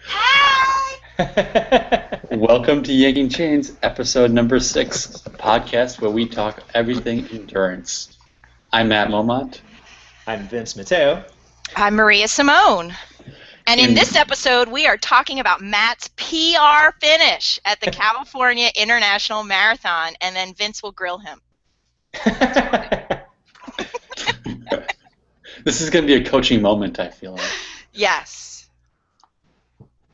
Hi! Welcome to Yanking Chains, episode number 6, a podcast where we talk everything endurance. I'm Matt Momont. I'm Vince Matteo. I'm Maria Simone. And in In- this episode, we are talking about Matt's PR finish at the California International Marathon, and then Vince will grill him. This is going to be a coaching moment, I feel like. Yes.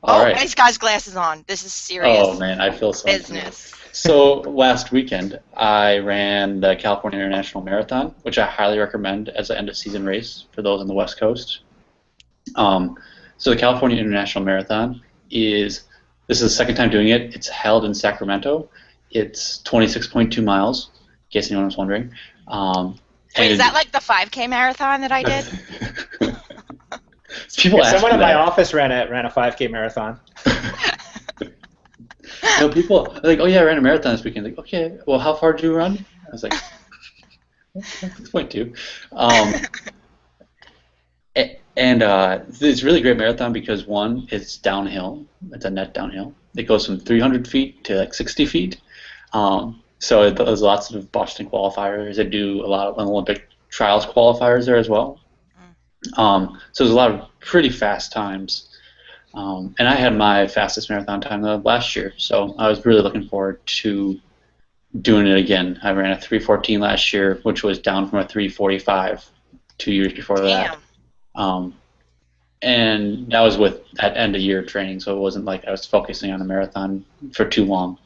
All right. He's got his glasses on. This is serious Oh, man, I feel so business. So last weekend, I ran the California International Marathon, which I highly recommend as an end-of-season race for those on the West Coast. So the California International Marathon this is the second time doing it. It's held in Sacramento. It's 26.2 miles, in case anyone was wondering. Wait, is that like the 5K marathon that I did? People ask Someone me in my that. office ran a 5K marathon. No, people are like, oh yeah, I ran a marathon this weekend. Like, okay, well, how far did you run? I was like, 6.2. It's a really great marathon because one, it's downhill. It's a net downhill. It goes from 300 feet to like 60 feet. So there's lots of Boston qualifiers. They do a lot of Olympic trials qualifiers there as well. So there's a lot of pretty fast times. And I had my fastest marathon time last year, so I was really looking forward to doing it again. I ran a 3:14 last year, which was down from a 3:45 2 years before that. And that was with at end of year training, so it wasn't like I was focusing on a marathon for too long.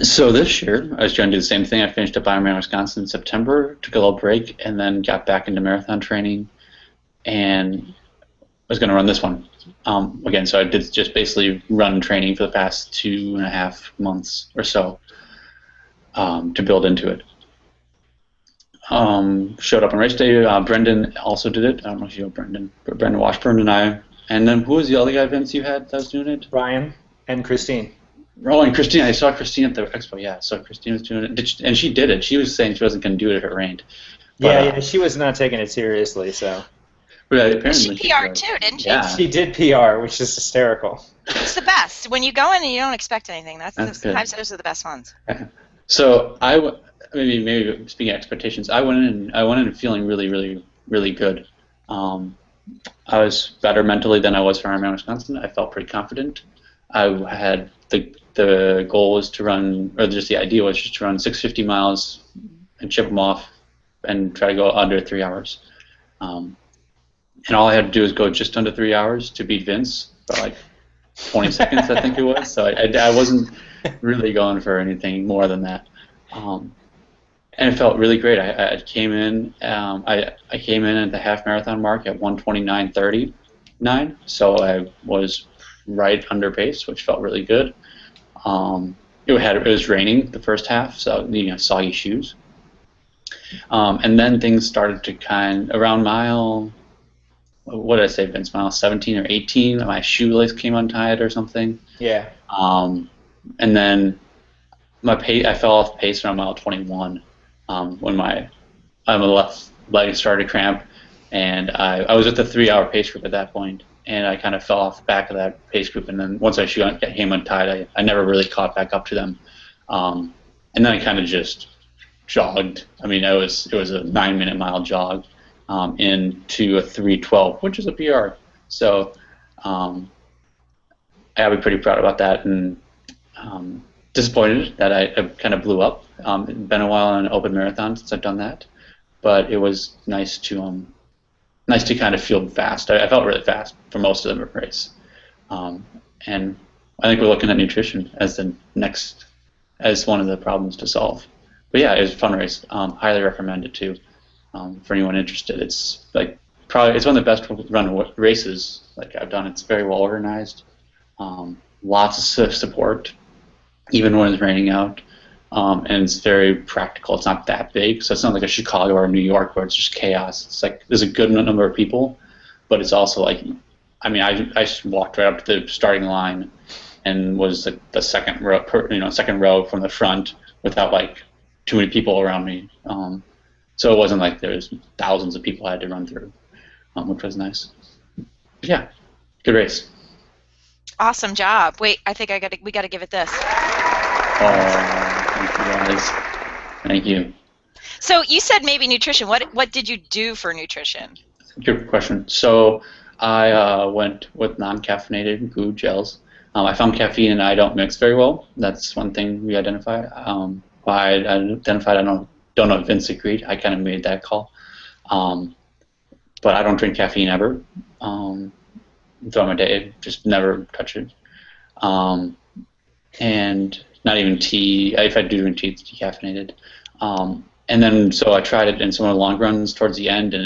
So this year, I was trying to do the same thing. I finished up Ironman Wisconsin in September, took a little break, and then got back into marathon training, and was going to run this one again. So I did just basically run training for the past 2.5 months or so to build into it. Showed up on race day. Brendan also did it. I don't know if you know Brendan, but Brendan Washburn and I. And then who was the other guy, Vince, you had that was doing it? Ryan and Christine. Oh, and Christine. I saw Christine at the expo. Yeah, so Christine was doing it, and she did it. She was saying she wasn't going to do it if it rained. But, Yeah, she was not taking it seriously, so. But apparently She PR'd too, didn't she? Yeah. She did PR, which is hysterical. It's the best. When you go in and you don't expect anything, That's sometimes good. those are the best ones. So maybe speaking of expectations, I went in feeling really, really, really good. I was better mentally than I was for Ironman Wisconsin. I felt pretty confident. I had the goal was to run, or just the idea was just to run 650 miles and chip them off and try to go under 3 hours. And all I had to do was go just under 3 hours to beat Vince by like 20 seconds, I think it was. So I wasn't really going for anything more than that. And it felt really great. I came in. I came in at the half marathon mark at 1:29:39, so I was right under pace, which felt really good. It was raining the first half, so soggy shoes. And then things started to around mile. What did I say, Vince? Mile 17 or 18. My shoelace came untied or something. Yeah. And then I fell off pace around mile 21 when my left leg started to cramp, and I was at the 3 hour pace group at that point, and I kind of fell off the back of that pace group, and then once I came untied, I never really caught back up to them, and then I kind of just jogged. I mean, it was a 9-minute mile jog into a 3:12, which is a PR. So I'll be pretty proud about that, and disappointed that I kind of blew up. It's been a while on an open marathon since I've done that, but it was nice to kind of feel fast. I felt really fast for most of the race, and I think we're looking at nutrition as one of the problems to solve. But yeah, it was a fun race. Highly recommend it too for anyone interested. It's it's one of the best run races like I've done. It's very well organized, lots of support, even when it's raining out, and it's very practical. It's not that big, so it's not like a Chicago or a New York where it's just chaos. It's like there's a good number of people, but it's also like, I mean, I just walked right up to the starting line and was like the second row from the front without like too many people around me. So it wasn't like there's thousands of people I had to run through. which was nice. But yeah, good race. Awesome job. Wait, I think we got to give it this. Oh, thank you guys. Thank you. So you said maybe nutrition. What did you do for nutrition? Good question. So I went with non-caffeinated food gels. I found caffeine and I don't mix very well. That's one thing we identified. I identified. I don't know if Vince agreed. I kind of made that call. But I don't drink caffeine ever. Throughout my day, just never touch it. And not even tea. If I do drink tea, it's decaffeinated. And then so I tried it in some of the long runs towards the end, and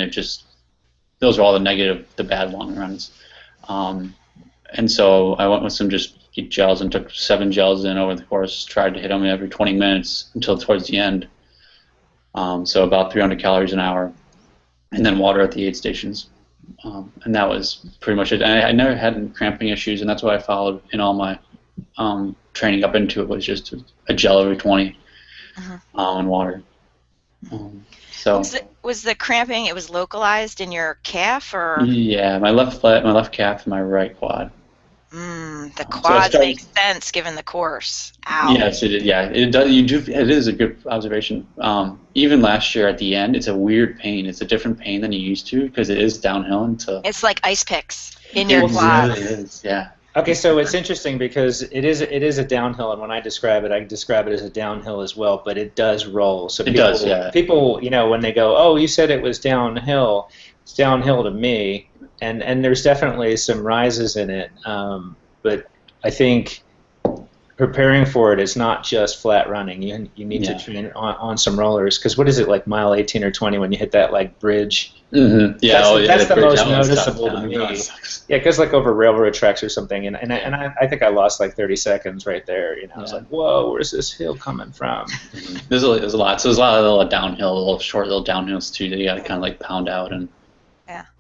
those were all the bad long runs. And so I went with some just gels and took 7 gels in over the course, tried to hit them every 20 minutes until towards the end. So about 300 calories an hour, and then water at the aid stations. And that was pretty much it. And I never had any cramping issues, and that's what I followed in all my training up into it, was just a gel every 20 and water. So was the cramping? It was localized in your calf, or? Yeah, my left calf, and my right quad. The quads make sense given the course. Ow. Yes, it is. Yeah, it does. It is a good observation. Even last year at the end, it's a weird pain. It's a different pain than you used to because it is downhill. It's like ice picks in your quads. It really is. Yeah. Okay, so it's interesting because it is a downhill, and when I describe it as a downhill as well, but it does roll. So people, does, yeah. People, when they go, oh, you said it was downhill, it's downhill to me, and there's definitely some rises in it, but I think preparing for it is not just flat running. You need to train on some rollers, because what is it, like mile 18 or 20 when you hit that like bridge? Mm-hmm. Yeah, that's the bridge, most noticeable to me. Yeah, because like over railroad tracks or something, and I think I lost like 30 seconds right there. I was like, whoa, where's this hill coming from? There's a lot. So there's a lot of little downhill, short little downhills too that you got to kind of like pound out, and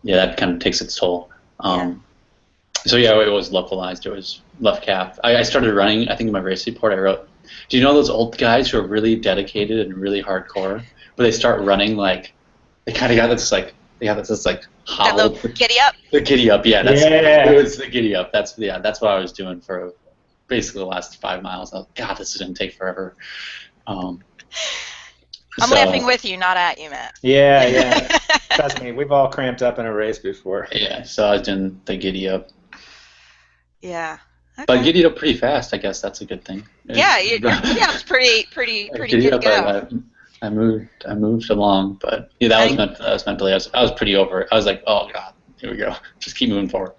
that kind of takes its toll. So yeah, it was localized. It was left calf. I started running. I think in my race report I wrote, do you know those old guys who are really dedicated and really hardcore, but they start running like they kind of got this like hobble. That giddy up. The giddy up, yeah. It was the giddy up. That's what I was doing for basically the last 5 miles. I was, God, this is gonna take forever. I'm laughing with you, not at you, Matt. Yeah. Trust me, we've all cramped up in a race before. Yeah, so I was doing the giddy up. Yeah. Okay. But giddy up pretty fast. I guess that's a good thing. Yeah, your giddy up's pretty good to go. I moved along, but yeah, that was mentally. I was pretty over it. I was like, oh God, here we go. Just keep moving forward.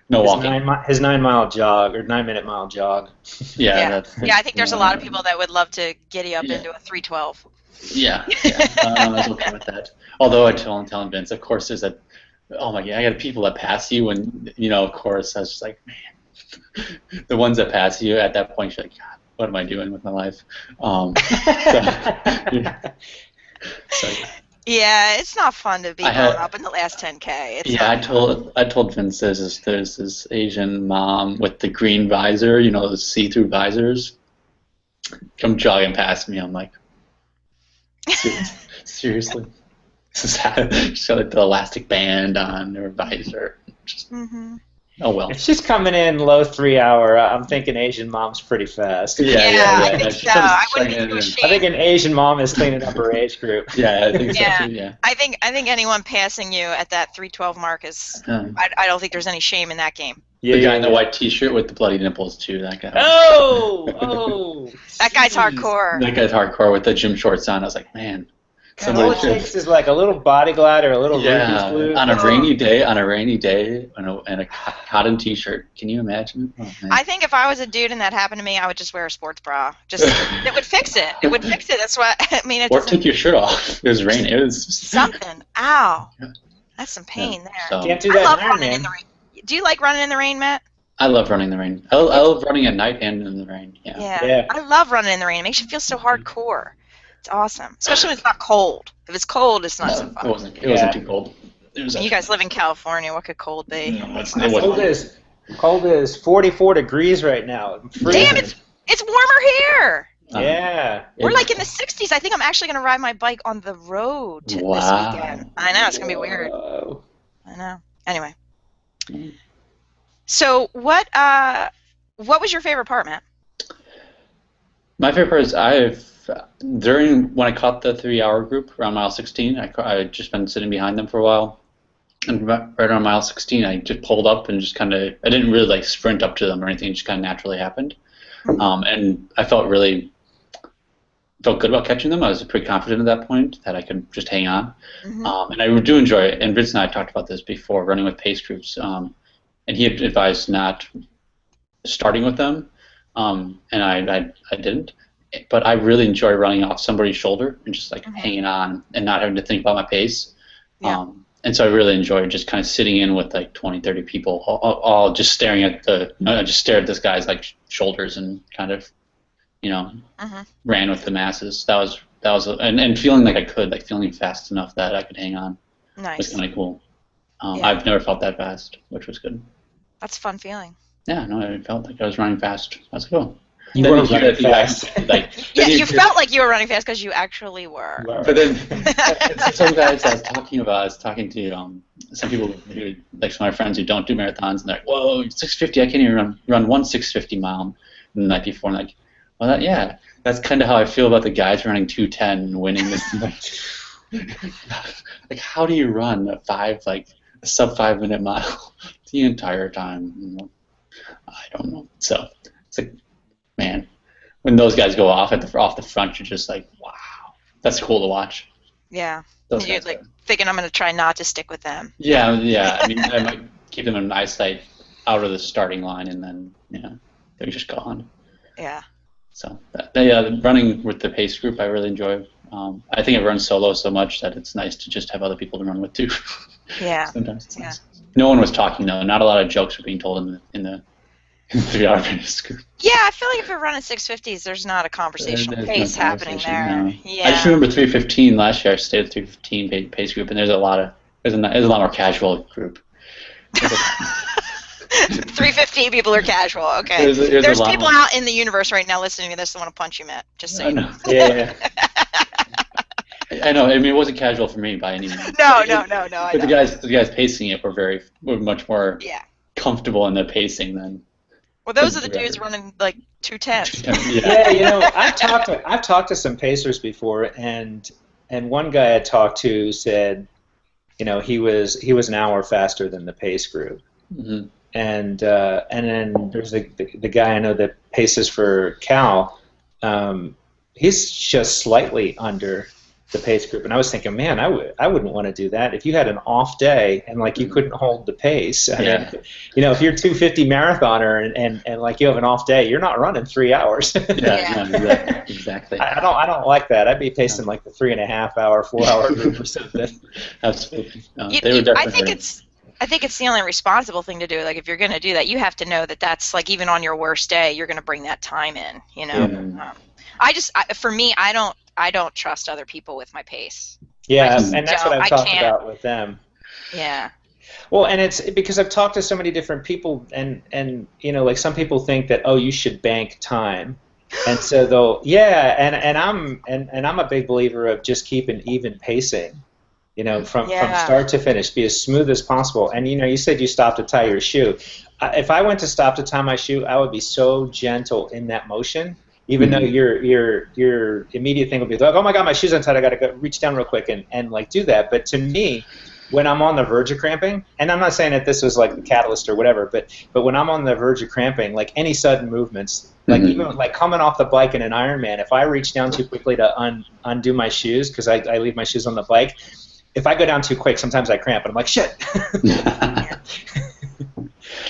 No walking. His 9 mile jog or 9 minute mile jog. Yeah. I think there's a lot of people that would love to giddy up into a 3:12. Yeah. I was okay with that. Although I'm telling Vince, of course, there's a. Oh my God, I got people that pass you, and of course, I was just like, man. The ones that pass you at that point, you're like, God, what am I doing with my life? Yeah, it's not fun to be going up in the last 10K. I told Vince there's this Asian mom with the green visor, those see-through visors, come jogging past me. I'm like, seriously? She's got like the elastic band on her visor. Just, oh well. If she's coming in low 3 hour, I'm thinking Asian mom's pretty fast. Yeah. I think so. I wouldn't be too ashamed. I think an Asian mom is cleaning up her age group. Yeah, I think so too. Yeah. I think anyone passing you at that 3:12 mark is. I don't think there's any shame in that game. The guy in the white T-shirt with the bloody nipples too. That guy. Oh. That guy's hardcore. That guy's hardcore with the gym shorts on. I was like, man. All it takes is like a little body glide or a little Rubik's glue. On a rainy day, and a cotton T-shirt. Can you imagine? Oh, I think if I was a dude and that happened to me, I would just wear a sports bra. It would fix it. It would fix it. That's what I mean. Or take your shirt off. It was raining. It was something. Ow, that's some pain there. So. Can't do that in running in the rain. Do you like running in the rain, Matt? I love running in the rain. I love running at night and in the rain. Yeah. I love running in the rain. It makes you feel so hardcore. It's awesome, especially when it's not cold. If it's cold, it's not so fun. It wasn't too cold. You guys live in California. What could cold be? Cold is 44 degrees right now. Damn, it's warmer here. Yeah. We're like in the 60s. I think I'm actually going to ride my bike on the road this weekend. I know, it's going to be weird. I know. Anyway, Mm. so what was your favorite part, Matt? My favorite part is during when I caught the 3 hour group around mile 16, I had just been sitting behind them for a while, and right around mile 16, I just pulled up and just kind of I didn't really like sprint up to them or anything; it just kind of naturally happened, and I felt good about catching them. I was pretty confident at that point that I could just hang on, Mm-hmm. and I do enjoy it. And Vince and I talked about this before, running with pace groups, and he had advised not starting with them, and I didn't. But I really enjoy running off somebody's shoulder and just like Mm-hmm. hanging on and not having to think about my pace. Yeah. And so I really enjoy just kind of sitting in with like 20, 30 people, all just staring at I just stare at this guy's like shoulders and kind of, Mm-hmm. ran with the masses. And feeling like I could, like feeling fast enough that I could hang on was Nice. kind of cool. Yeah. I've never felt that fast, which was good. That's a fun feeling. Yeah, no, I felt like I was running fast. That's cool. You Then were you hear running the guys, fast. like, Yeah, then you felt like you were running fast because you actually were. But then some guys I was talking to some people who, like some of my friends who don't do marathons, and they're like, "Whoa, 650! I can't even run one 650 mile the night before." And like, well, yeah, that's kind of how I feel about the guys running 210 and winning this. Like, how do you run a sub 5 minute mile the entire time? I don't know. So it's like, man, when those guys go off off the front, you're just like, wow, that's cool to watch. Yeah. Those You're guys like are- thinking I'm going to try not to stick with them. Yeah. I mean, I might keep them in eyesight out of the starting line, and then they're just gone. Yeah. So running with the pace group, I really enjoy. I think I run solo so much that it's nice to just have other people to run with too. Yeah. Sometimes it's Yeah. nice. No one was talking though. Not a lot of jokes were being told in the 3 hour fitness group. Yeah, I feel like if you're running 650s, there's not a conversational There's no pace happening there. conversation, no. Yeah. I just remember 315 last year. I stayed at 315 pace group, and there's a lot more casual group. 315 people are casual. Okay. There's There's a lot people more. out in the universe right now listening to this that want to punch you, Matt. Just I saying. know. Yeah. I know. I mean, it wasn't casual for me by any means. No. But I the know. guys pacing it were much more Yeah. comfortable in their pacing than. Well, those are the dudes running like 210. Yeah, I've talked to some pacers before, and one guy I talked to said, he was an hour faster than the pace group. Mm-hmm. And then there's the guy I know that paces for Cal. He's just slightly under the pace group, and I was thinking, man, I wouldn't want to do that if you had an off day and like you couldn't hold the pace. I mean, if you're 250 marathoner and like you have an off day, you're not running 3 hours. Yeah, exactly. I don't like that. I'd be pacing like the 3.5 hour, 4 hour group or something. Absolutely. I think it's the only responsible thing to do. Like if you're going to do that, you have to know that that's like even on your worst day, you're going to bring that time in. For me, I don't trust other people with my pace. Yeah, and that's what I've talked about with them. Yeah. Well, and it's because I've talked to so many different people, and like some people think that you should bank time, and so and I'm a big believer of just keeping even pacing, from start to finish, be as smooth as possible. And you said you stopped to tie your shoe. If I went to stop to tie my shoe, I would be so gentle in that motion. Even though your immediate thing would be like, oh my God, my shoe's untied, I gotta go reach down real quick and like do that. But to me, when I'm on the verge of cramping, and I'm not saying that this was like the catalyst or whatever, but when I'm on the verge of cramping, like any sudden movements, like even like coming off the bike in an Ironman, if I reach down too quickly to undo my shoes because I leave my shoes on the bike, if I go down too quick, sometimes I cramp and I'm like, shit.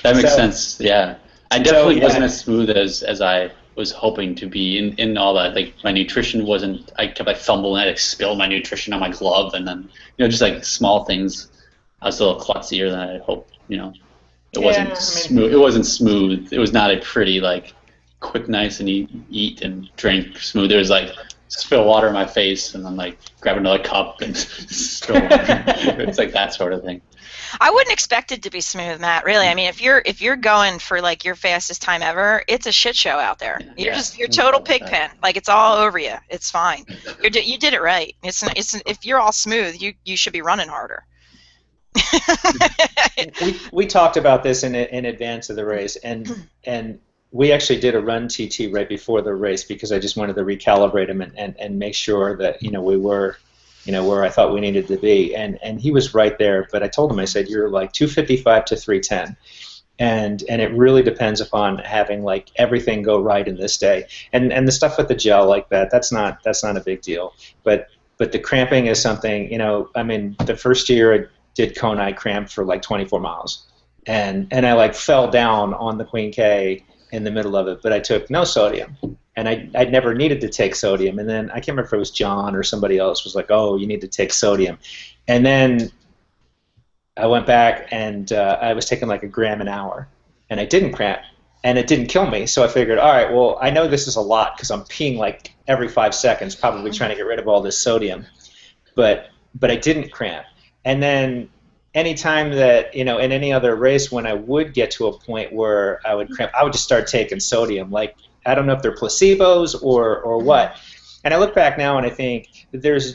That makes sense. Yeah, I definitely wasn't as smooth as I was hoping to be in all that. Like my nutrition wasn't. I kept like fumbling. I spilled my nutrition on my glove, and then just like small things. I was a little klutzier than I hoped. It wasn't smooth. It wasn't smooth. It was not a pretty like quick, nice and eat and drink smooth. It was like spill water in my face and then like grab another cup and spill water. It's like that sort of thing. I wouldn't expect it to be smooth, Matt. Really, I mean, if you're going for like your fastest time ever, it's a shit show out there. You're total pig pen. Like it's all over you. It's fine. You did it right. It's if you're all smooth, you should be running harder. We talked about this in advance of the race, and we actually did a run TT right before the race because I just wanted to recalibrate him and make sure that we were where I thought we needed to be, and he was right there. But I told him, I said, you're like 255 to 310. And it really depends upon having like everything go right in this day, and the stuff with the gel like that's not a big deal, but the cramping is something. I mean, the first year I did Kona, I cramped for like 24 miles, and I like fell down on the Queen K in the middle of it, but I took no sodium, and I'd never needed to take sodium, and then I can't remember if it was John or somebody else was like, oh, you need to take sodium, and then I went back and I was taking like a gram an hour, and I didn't cramp, and it didn't kill me. So I figured, all right, well, I know this is a lot because I'm peeing like every 5 seconds, probably trying to get rid of all this sodium, but I didn't cramp. And then anytime that in any other race, when I would get to a point where I would cramp, I would just start taking sodium. Like I don't know if they're placebos or what. And I look back now and I think that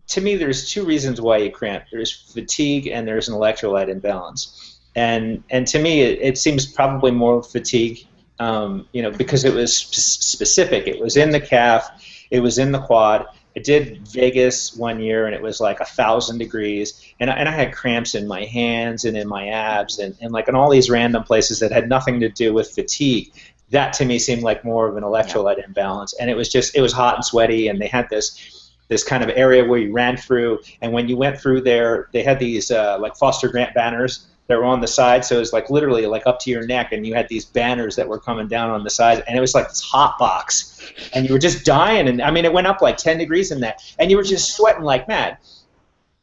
to me, there's two reasons why you cramp. There's fatigue and there's an electrolyte imbalance. And to me, it seems probably more fatigue, because it was specific. It was in the calf, it was in the quad. I did Vegas one year, and it was like 1,000 degrees, and I had cramps in my hands and in my abs, and like in all these random places that had nothing to do with fatigue. That to me seemed like more of an electrolyte imbalance, and it was hot and sweaty, and they had this kind of area where you ran through, and when you went through there, they had these like Foster Grant banners that were on the side, so it was like literally like up to your neck, and you had these banners that were coming down on the sides, and it was like this hot box, and you were just dying, and I mean it went up like 10 degrees in that, and you were just sweating like mad.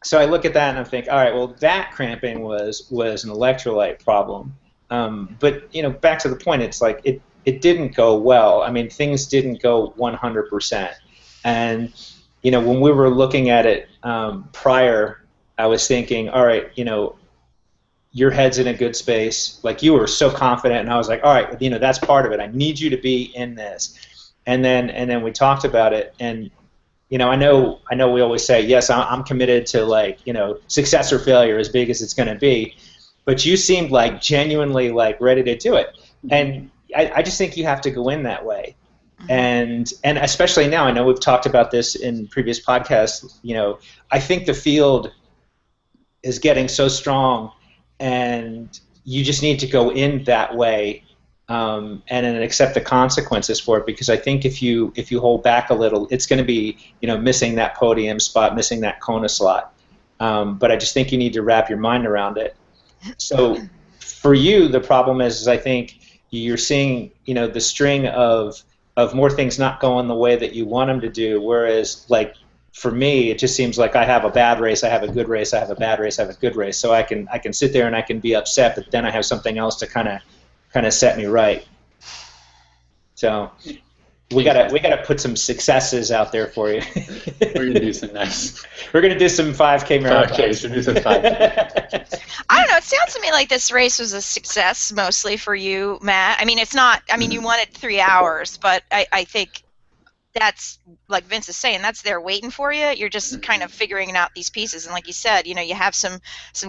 So I look at that and I think, all right, well that cramping was an electrolyte problem, but back to the point, it's like it didn't go well. I mean things didn't go 100%, and when we were looking at it prior, I was thinking, all right, your head's in a good space. Like you were so confident, and I was like, all right, that's part of it. I need you to be in this. And then we talked about it, and I know we always say, yes, I'm committed to like success or failure, as big as it's going to be. But you seemed like genuinely like ready to do it, and I just think you have to go in that way. And especially now, I know we've talked about this in previous podcasts. I think the field is getting so strong, and you just need to go in that way, and then accept the consequences for it. Because I think if you hold back a little, it's going to be missing that podium spot, missing that Kona slot. But I just think you need to wrap your mind around it. So for you, the problem is I think you're seeing the string of more things not going the way that you want them to do, whereas like for me it just seems like I have a bad race, I have a good race, I have a bad race, I have a good race, so I can sit there and I can be upset, but then I have something else to kind of set me right. So we gotta put some successes out there for you. We're gonna do some nice. We're gonna do some 5K marathons. 5Ks. We're do some 5K. I don't know. It sounds to me like this race was a success mostly for you, Matt. I mean, it's not. I mean, you wanted 3 hours, but I think that's like Vince is saying. That's there waiting for you. You're just kind of figuring out these pieces, and like you said, you have some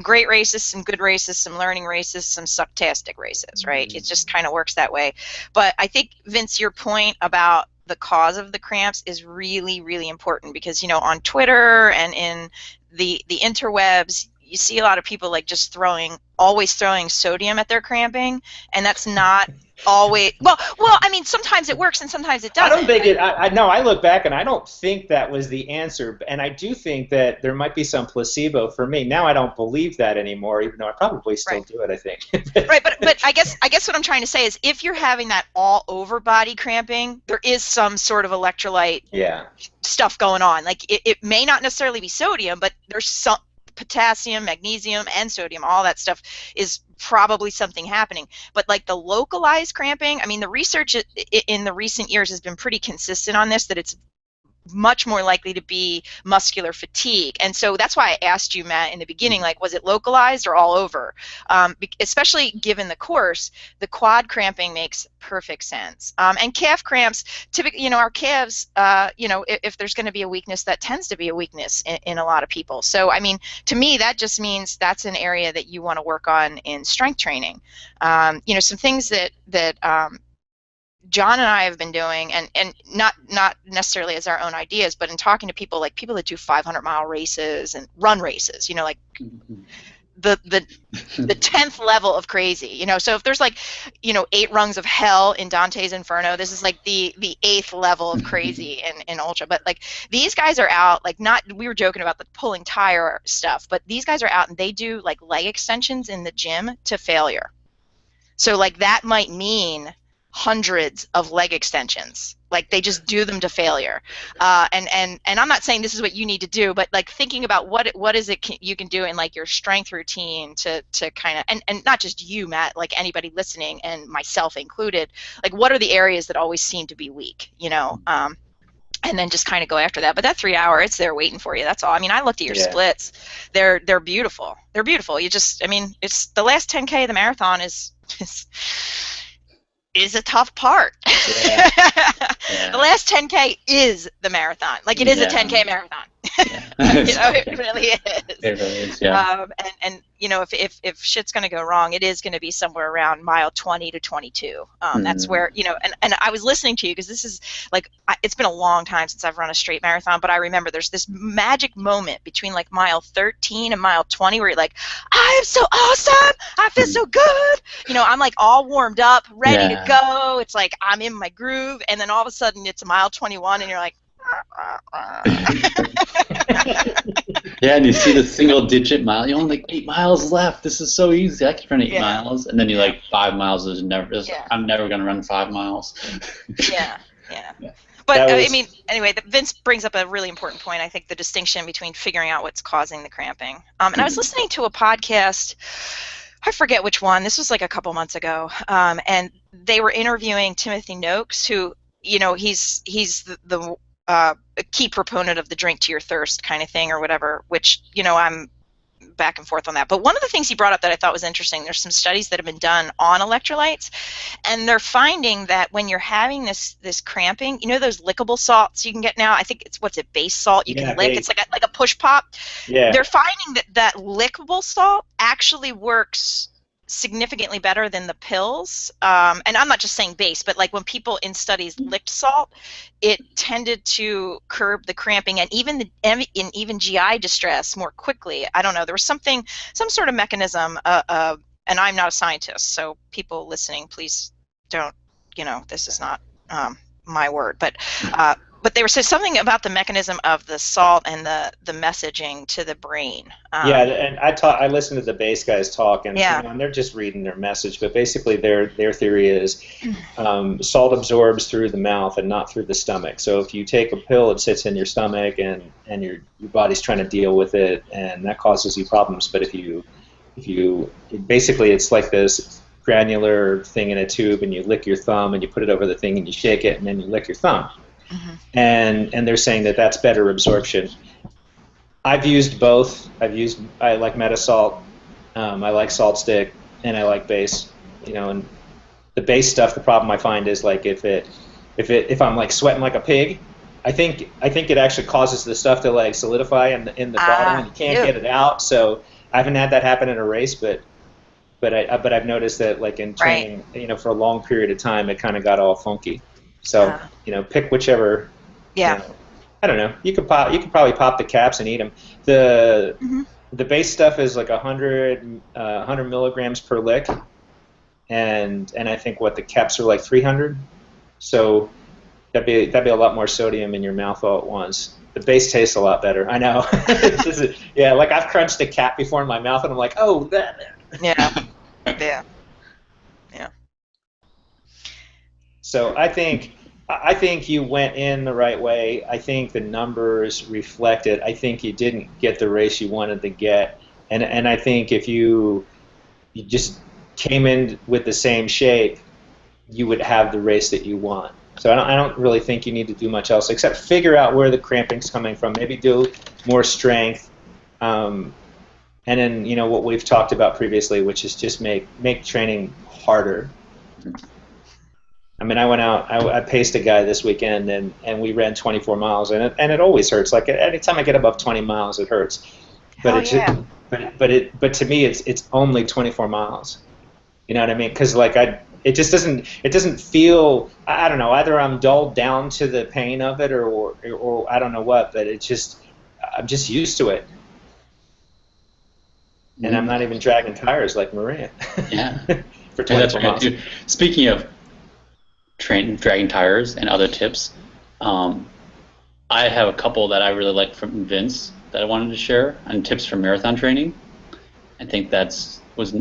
great races, some good races, some learning races, some sucktastic races, right? It just kind of works that way. But I think Vince, your point about the cause of the cramps is really, really important because on Twitter and in the interwebs, you see a lot of people like just always throwing sodium at their cramping, and that's not always well. I mean, sometimes it works and sometimes it doesn't. I don't think it. I look back and I don't think that was the answer, and I do think that there might be some placebo for me. Now I don't believe that anymore, even though I probably still do it. I think. Right, but I guess what I'm trying to say is if you're having that all over body cramping, there is some sort of electrolyte stuff going on. Like it may not necessarily be sodium, but there's some potassium, magnesium, and sodium. All that stuff is probably something happening. But like the localized cramping, I mean, the research in the recent years has been pretty consistent on this, that it's much more likely to be muscular fatigue. And so that's why I asked you, Matt, in the beginning, like, was it localized or all over? Especially given the course, the quad cramping makes perfect sense. And calf cramps, typically, our calves, if there's going to be a weakness, that tends to be a weakness in a lot of people. So, I mean, to me, that just means that's an area that you want to work on in strength training. Some things that John and I have been doing, and not necessarily as our own ideas, but in talking to people, like people that do 500-mile races and run races, like the 10th level of crazy, so if there's like 8 rungs of hell in Dante's Inferno, this is like the 8th level of crazy in ultra. But like these guys are out, like, not, we were joking about the pulling tire stuff, but these guys are out and they do like leg extensions in the gym to failure. So like that might mean hundreds of leg extensions. Like they just do them to failure. And I'm not saying this is what you need to do, but like thinking about what is it you can do in like your strength routine to kind of, and not just you, Matt, like anybody listening and myself included, like what are the areas that always seem to be weak, and then just kind of go after that. But that 3 hour, it's there waiting for you. That's all. I mean, I looked at your splits. They're beautiful. They're beautiful. It's the last 10K of the marathon is a tough part. Yeah. The last 10K is the marathon. Like it is a 10K marathon. Yeah. It really is. It really is, yeah. And if shit's going to go wrong, it is going to be somewhere around mile 20 to 22. That's where, and I was listening to you because this is like, it's been a long time since I've run a straight marathon, but I remember there's this magic moment between like mile 13 and mile 20 where you're like, I am so awesome. I feel so good. I'm like all warmed up, ready to go. It's like I'm in my groove. And then all of a sudden it's mile 21 and you're like, yeah, and you see the single-digit mile. You only like 8 miles left. This is so easy. I can run 8 miles, and then you like 5 miles is never. I'm never gonna run 5 miles. Yeah. But I mean, anyway, Vince brings up a really important point. I think the distinction between figuring out what's causing the cramping. And I was listening to a podcast. I forget which one. This was like a couple months ago, and they were interviewing Timothy Noakes, who he's the a key proponent of the drink to your thirst kind of thing or whatever, which, I'm back and forth on that. But one of the things he brought up that I thought was interesting, there's some studies that have been done on electrolytes, and they're finding that when you're having this cramping, those lickable salts you can get now, I think it's, base salt you can lick. It's like a push pop. Yeah. They're finding that lickable salt actually works significantly better than the pills, and I'm not just saying base, but like when people in studies licked salt, it tended to curb the cramping and even GI distress more quickly. I don't know, there was some sort of mechanism, and I'm not a scientist, so people listening, please don't, this is not my word, but they were saying something about the mechanism of the salt and the messaging to the brain. And I listened to the base guys talk, and, and they're just reading their message. But basically, their theory is salt absorbs through the mouth and not through the stomach. So if you take a pill, it sits in your stomach, and your body's trying to deal with it, and that causes you problems. But if you basically, it's like this granular thing in a tube, and you lick your thumb, and you put it over the thing, and you shake it, and then you lick your thumb. Mm-hmm. And they're saying that that's better absorption. I've used both. I like Metasalt, I like Salt Stick, and I like base. And the base stuff, the problem I find is like if I'm like sweating like a pig, I think it actually causes the stuff to like solidify in the bottle, and you can't get it out. So I haven't had that happen in a race, but I've noticed that like in training, for a long period of time, it kind of got all funky. So pick whichever. Yeah. I don't know. You could probably pop the caps and eat them. The base stuff is like 100 milligrams per lick, and I think the caps are like 300. So that'd be a lot more sodium in your mouth all at once. The base tastes a lot better. I know. Like I've crunched a cap before in my mouth, and I'm like, oh, that. Yeah. So I think you went in the right way. I think the numbers reflect it. I think you didn't get the race you wanted to get, and I think if you just came in with the same shape, you would have the race that you want. So I don't really think you need to do much else except figure out where the cramping's coming from. Maybe do more strength, and then what we've talked about previously, which is just make training harder. I mean, I went out. I paced a guy this weekend, and we ran 24 miles, and it always hurts. Like anytime I get above 20 miles, it hurts. But but to me, it's only 24 miles. You know what I mean? Because it just doesn't feel. I don't know. Either I'm dulled down to the pain of it, or I don't know what. But I'm just used to it, and I'm not even dragging tires like Maria. Yeah. For 24 miles. Speaking of dragging tires and other tips, I have a couple that I really like from Vince that I wanted to share, and tips for marathon training. I think was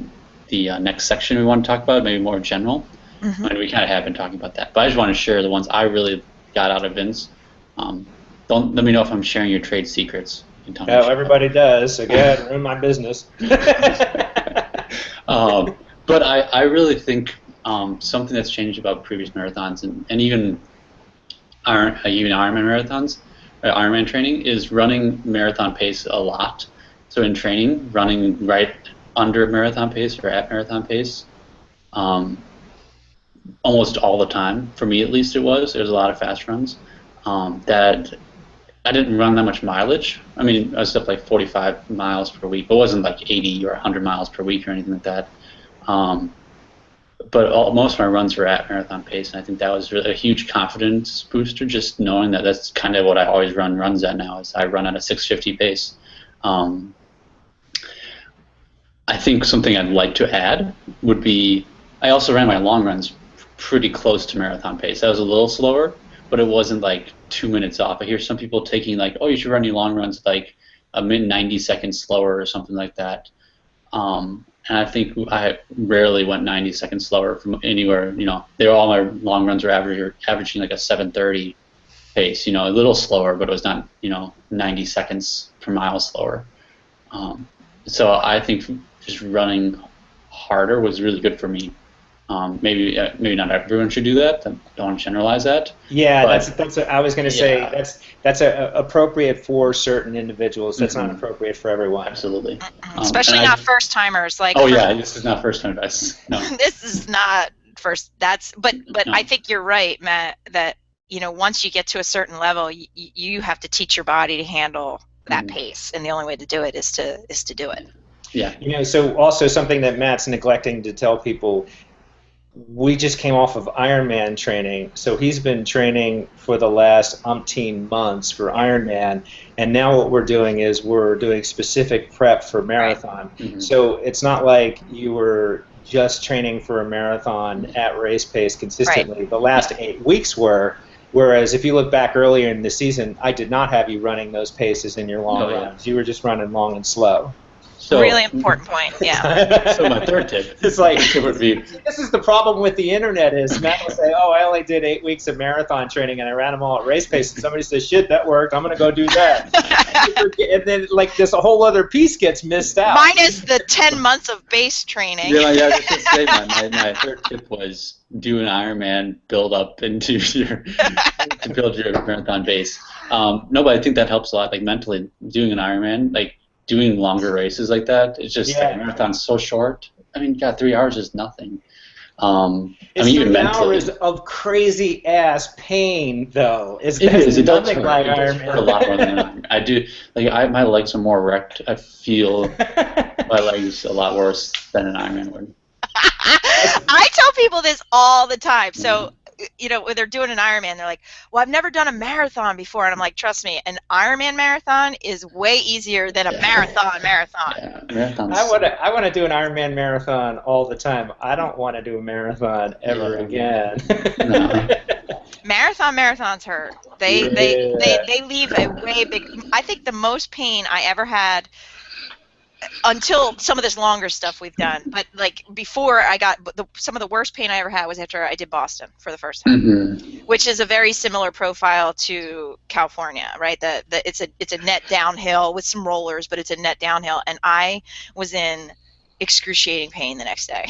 the next section we want to talk about, maybe more general. Mm-hmm. And we kind of have been talking about that, but I just want to share the ones I really got out of Vince. Don't let me know if I'm sharing your trade secrets. No, everybody does. Again, ruin my business. But I really think something that's changed about previous marathons and even Ironman marathons, Ironman training, is running marathon pace a lot. So in training, running right under marathon pace or at marathon pace, almost all the time. For me, at least, it was. There's a lot of fast runs that I didn't run that much mileage. I mean, I was up like 45 miles per week. It wasn't like 80 or 100 miles per week or anything like that. But most of my runs were at marathon pace, and I think that was really a huge confidence booster, just knowing that that's kind of what I always run runs at now, is I run at a 6:50 pace. I think something I'd like to add would be, I also ran my long runs pretty close to marathon pace. That was a little slower, but it wasn't like 2 minutes off. I hear some people taking like, oh, you should run your long runs like a minute 90 seconds slower or something like that. And I think I rarely went 90 seconds slower from anywhere. All my long runs are averaging like a 7:30 pace. A little slower, but it was not 90 seconds per mile slower. So I think just running harder was really good for me. Maybe not everyone should do that. I don't want to generalize that. Yeah, that's. I was going to say that's appropriate for certain individuals. That's not appropriate for everyone. Absolutely, especially not first timers. This is not first time advice. No, this is not first. But no. I think you're right, Matt. That once you get to a certain level, you have to teach your body to handle that pace, and the only way to do it is to do it. Yeah. So also something that Matt's neglecting to tell people. We just came off of Ironman training, so he's been training for the last umpteen months for Ironman, and now what we're doing is we're doing specific prep for marathon. Right. Mm-hmm. So it's not like you were just training for a marathon at race pace consistently. Right. The last 8 weeks were, whereas if you look back earlier in the season, I did not have you running those paces in your long runs. You were just running long and slow. So, really important point, yeah. So my third tip, it's like, this is the problem with the internet is Matt will say, oh, I only did 8 weeks of marathon training and I ran them all at race pace, and somebody says, shit, that worked, I'm going to go do that. And then like this whole other piece gets missed out. Minus the 10 months of base training. Yeah, I was just say my third tip was do an Ironman build up into to build your marathon base. No, but I think that helps a lot, like mentally doing an Ironman, like doing longer races like that. It's just like marathon's so short. I mean, 3 hours is nothing. It's even 3 hours of crazy ass pain, though. It is. It does hurt. Like it does hurt a lot more than Ironman. I do. My legs are more wrecked. I feel my legs a lot worse than an Ironman would. I tell people this all the time. So, when they're doing an Ironman, they're like, well, I've never done a marathon before. And I'm like, trust me, an Ironman marathon is way easier than a marathon. Yeah, marathons. I want to do an Ironman marathon all the time. I don't want to do a marathon ever again. No. Marathons hurt. They leave a way big. I think the most pain I ever had, until some of this longer stuff we've done, but like before I got some of the worst pain I ever had was after I did Boston for the first time, which is a very similar profile to California, right? It's a net downhill with some rollers, but it's a net downhill, and I was in excruciating pain the next day.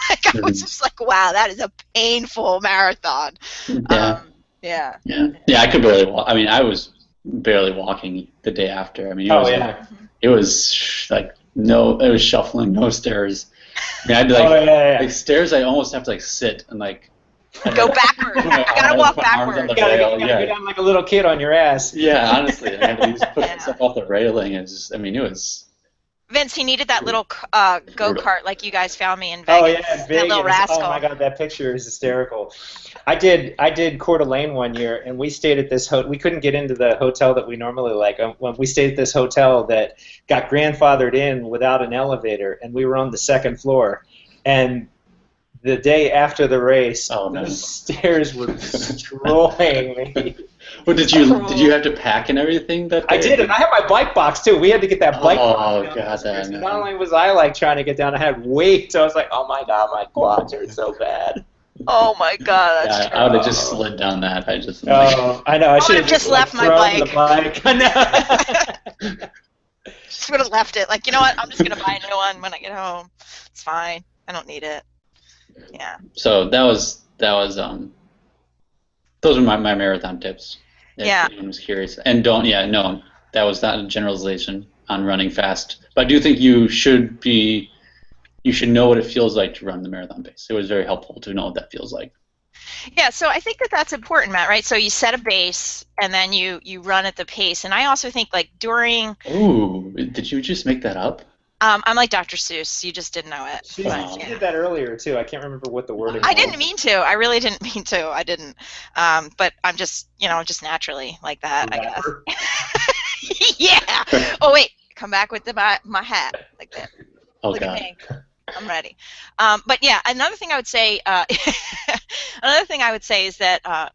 I was just like, wow, that is a painful marathon. Yeah. Yeah. Yeah. I could barely walk. I mean, I was barely walking the day after. I mean, Oh yeah. it was like it was shuffling, no stairs. I mean, I'd be Oh yeah. like stairs. I almost have to like sit and like Go backward. You gotta walk put my arms on backward. the rail. You gotta go down like a little kid on your ass. Yeah, honestly, I had to just put Yeah. myself off the railing. And just, I mean, it was. Vince, he needed that little go-kart like you guys found me in Vegas. Oh yeah, in that Vegas. little rascal. Oh my god, that picture is hysterical. I did Coeur d'Alene one year, and we stayed at this we couldn't get into the hotel that we normally like. When we stayed at this hotel that got grandfathered in without an elevator, and we were on the second floor. And the day after the race, the stairs were destroying me. Well, did you have to pack and everything that day? I did, and I had my bike box too. We had to get that bike box down God, the stairs. Not only was I like trying to get down, I had weight. So I was like, oh my god, my quads are so bad. Oh my god, that's true. I would have just slid down that. I know. I should have just left my bike. The bike. I know. Just would have left it. Like, you know what? I'm just gonna buy a new one when I get home. It's fine. I don't need it. Yeah. So that was those are my marathon tips. If anyone was curious. And that was not a generalization on running fast. But I do think you should know what it feels like to run the marathon pace. It was very helpful to know what that feels like. Yeah, so I think that's important, Matt, right? So you set a base, and then you run at the pace. And I also think, like, during... Ooh, did you just make that up? I'm like Dr. Seuss. You just didn't know it. She did that earlier, too. I can't remember what the wording was. I didn't mean to. I really didn't mean to. I didn't. But I'm just, just naturally like that, I guess. Yeah. Oh, wait. Come back with my hat. Like that. Oh, Look God. at me. I'm ready. But yeah, another thing I would say is that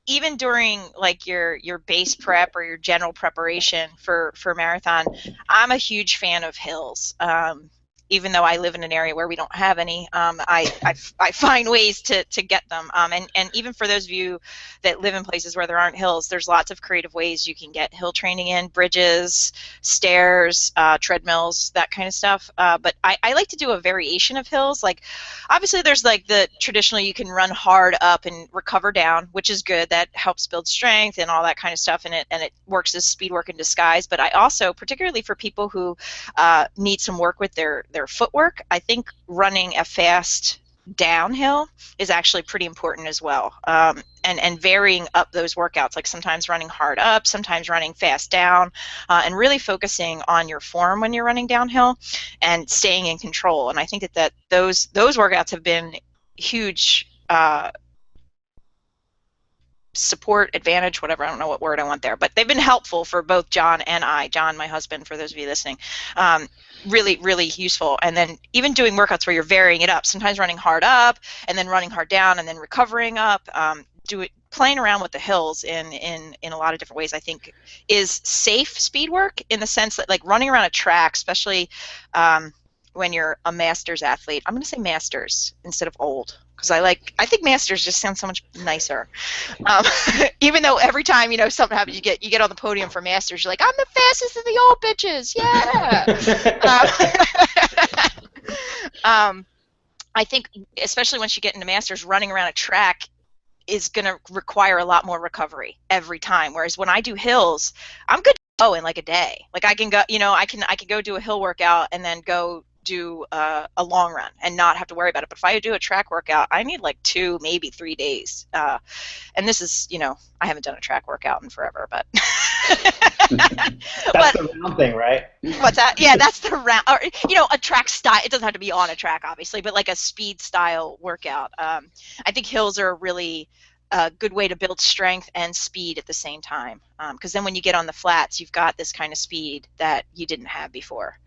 even during like your base prep or your general preparation for marathon, I'm a huge fan of hills. Even though I live in an area where we don't have any, I find ways to get them. And even for those of you that live in places where there aren't hills, there's lots of creative ways you can get hill training in: bridges, stairs, treadmills, that kind of stuff. But I like to do a variation of hills. Like, obviously there's like the traditional, you can run hard up and recover down, which is good. That helps build strength and all that kind of stuff, and it works as speed work in disguise. But I also, particularly for people who need some work with their footwork, I think running a fast downhill is actually pretty important as well. And varying up those workouts, like sometimes running hard up, sometimes running fast down, and really focusing on your form when you're running downhill and staying in control. And I think that those workouts have been huge support, advantage, whatever, I don't know what word I want there, but they've been helpful for both John and I. John, my husband, for those of you listening. Really, really useful. And then even doing workouts where you're varying it up, sometimes running hard up and then running hard down and then recovering up, playing around with the hills in a lot of different ways, I think is safe speed work, in the sense that, like, running around a track, especially when you're a masters athlete. I'm going to say masters instead of old, because I think masters just sounds so much nicer. Even though every time something happens, you get on the podium for masters, you're like, I'm the fastest of the old bitches, yeah. I think especially once you get into masters, running around a track is going to require a lot more recovery every time. Whereas when I do hills, I'm good to go in like a day. Like, I can go, I can go do a hill workout and then go do a long run and not have to worry about it. But if I do a track workout, I need like 2, maybe 3 days. And this is, I haven't done a track workout in forever, but that's the round thing, right? What's that? Yeah, that's the round, or a track style. It doesn't have to be on a track, obviously, but like a speed style workout. I think hills are a really good way to build strength and speed at the same time, because then when you get on the flats, you've got this kind of speed that you didn't have before.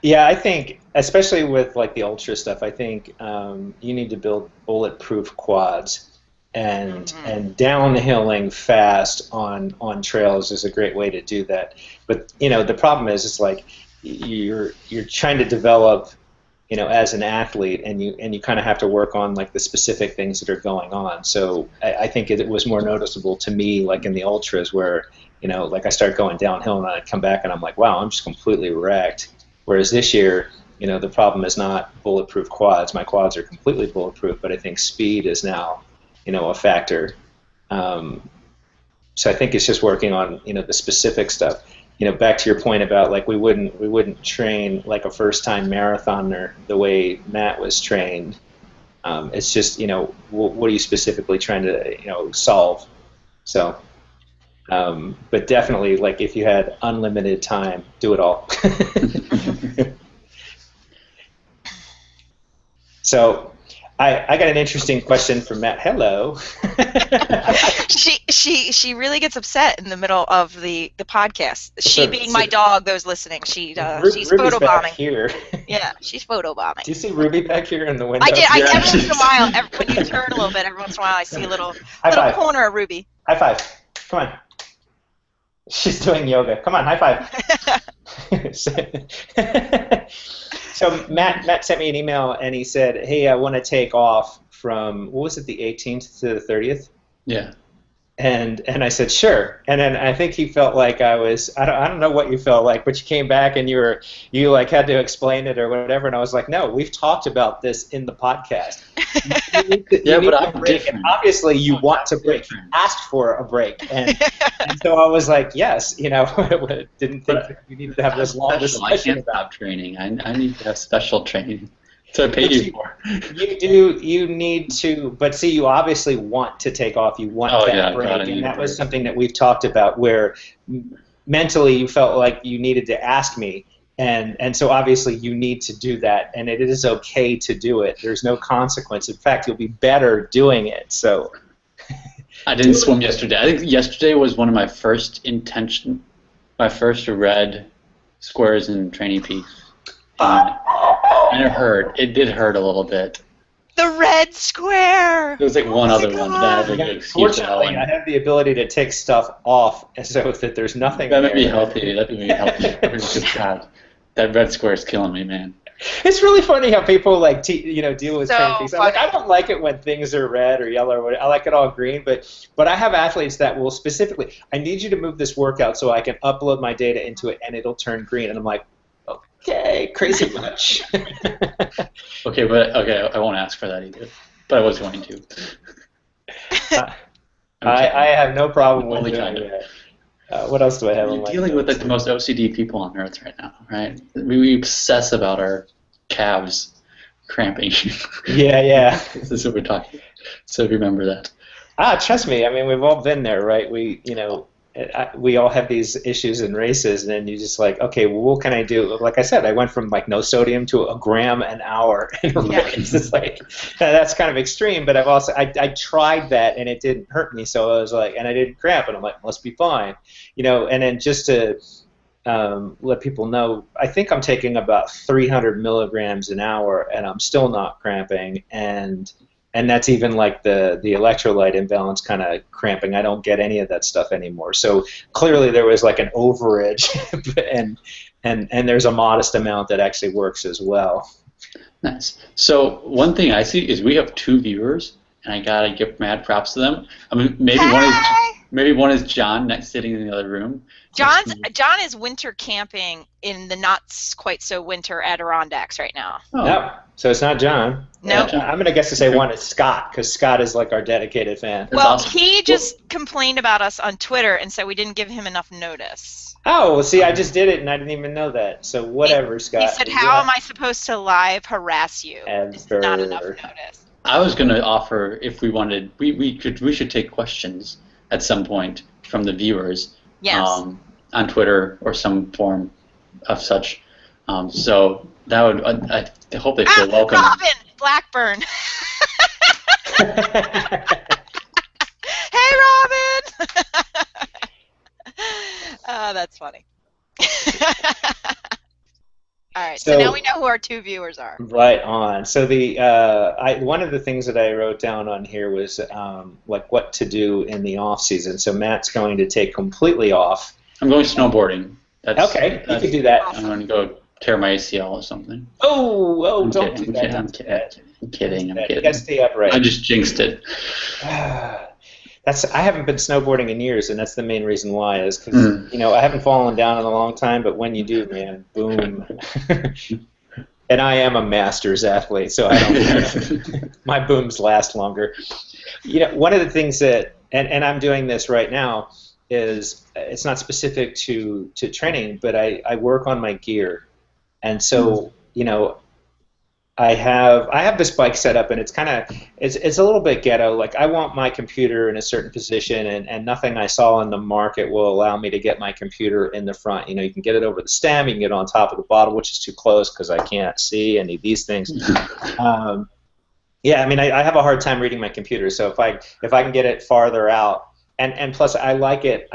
Yeah, I think, especially with like the ultra stuff, I think you need to build bulletproof quads, and downhilling fast on trails is a great way to do that. But the problem is, it's like you're trying to develop, as an athlete, and you kind of have to work on like the specific things that are going on. So I think it was more noticeable to me, like in the ultras, where like I start going downhill and I come back and I'm like, wow, I'm just completely wrecked. Whereas this year, the problem is not bulletproof quads. My quads are completely bulletproof, but I think speed is now, a factor. So I think it's just working on the specific stuff. Back to your point about like we wouldn't train like a first time marathoner the way Matt was trained. It's just what are you specifically trying to solve? So, but definitely like if you had unlimited time, do it all. So I got an interesting question from Matt. Hello. She really gets upset in the middle of the podcast. She being my dog, those listening, she's Ruby's photobombing. back here. Yeah, she's photobombing. Do you see Ruby back here in the window? I did. Yeah. Every once in a while, when you turn a little bit, every once in a while, I see a little five. corner of Ruby. High five. Come on. She's doing yoga. Come on, high five. So Matt sent me an email and he said, "Hey, I want to take off from what was it, the 18th to the 30th?" Yeah. And I said, "Sure." And then I think he felt like I don't know what you felt like, but you came back and you like had to explain it or whatever, and I was like, "No, we've talked about this in the podcast." But I'm different. And obviously, you want to break. You asked for a break, and so I was like, "Yes," didn't think that you needed to have this long discussion. I can't stop training. I need to have special training. So I paid you for. You need to, but see, you obviously want to take off. You want that break, and that was something that we've talked about. Where mentally you felt like you needed to ask me, and so obviously you need to do that, and it is okay to do it. There's no consequence. In fact, you'll be better doing it. So. I didn't swim yesterday. I think yesterday was one of my first red squares in Training Peaks. And it hurt. It did hurt a little bit. The red square! There was like one other one that I had to excuse. Fortunately, I have the ability to take stuff off so that there's nothing. That made me healthy. That made me healthy. God, that red square is killing me, man. It's really funny how people like deal with training things. Funny. I don't like it when things are red or yellow or whatever. I like it all green, but I have athletes that will specifically, I need you to move this workout so I can upload my data into it and it'll turn green. And I'm like, okay, crazy much. Okay, I won't ask for that either. But I was going to. I have no problem with doing that. What else do I have? You're dealing with like the most OCD people on earth right now, right? We obsess about our calves cramping. Yeah. This is what we're talking about. So remember that. Trust me. I mean, we've all been there, right? We all have these issues in races, and then you just like, okay, well, what can I do? Like I said, I went from like no sodium to a gram an hour in a race. It's like that's kind of extreme, but I tried that and it didn't hurt me, so I was like, and I didn't cramp, and I'm like, must be fine, And then just to let people know, I think I'm taking about 300 milligrams an hour, and I'm still not cramping, and that's even like the electrolyte imbalance kind of cramping. I don't get any of that stuff anymore. So clearly there was like an overage, and there's a modest amount that actually works as well. Nice. So one thing I see is we have 2 viewers, and I gotta give mad props to them. I mean, maybe one is John sitting in the other room. John is winter camping in the not quite so winter Adirondacks right now. Oh. No, so it's not John. No. I'm gonna guess to say one is Scott, because Scott is like our dedicated fan. Well, awesome. he just complained about us on Twitter, and so we didn't give him enough notice. Oh, well, see, I just did it, and I didn't even know that. So whatever, Scott. He said, "How am I supposed to live harass you? It's not enough notice." I was gonna offer if we wanted, we should take questions at some point from the viewers. Yes. On Twitter or some form of such. So that would, I hope they feel welcome. Robin Blackburn. Hey, Robin. Oh, that's funny. All right, so now we know who our 2 viewers are. Right on. So one of the things that I wrote down on here was like what to do in the off season. So Matt's going to take completely off. I'm going snowboarding. Okay, you can do that. I'm going to go tear my ACL or something. Oh, don't do that. I'm kidding. You gotta stay upright. I just jinxed it. I haven't been snowboarding in years, and that's the main reason why. Is because I haven't fallen down in a long time, but when you do, man, boom. And I am a masters athlete, so I don't. My booms last longer. One of the things that and I'm doing this right now. Is it's not specific to training, but I work on my gear, and so I have this bike set up, and it's a little bit ghetto. Like I want my computer in a certain position, and nothing I saw on the market will allow me to get my computer in the front. You can get it over the stem, you can get it on top of the bottle, which is too close because I can't see any of these things. Yeah, I mean, I have a hard time reading my computer, so if I can get it farther out, and plus I like it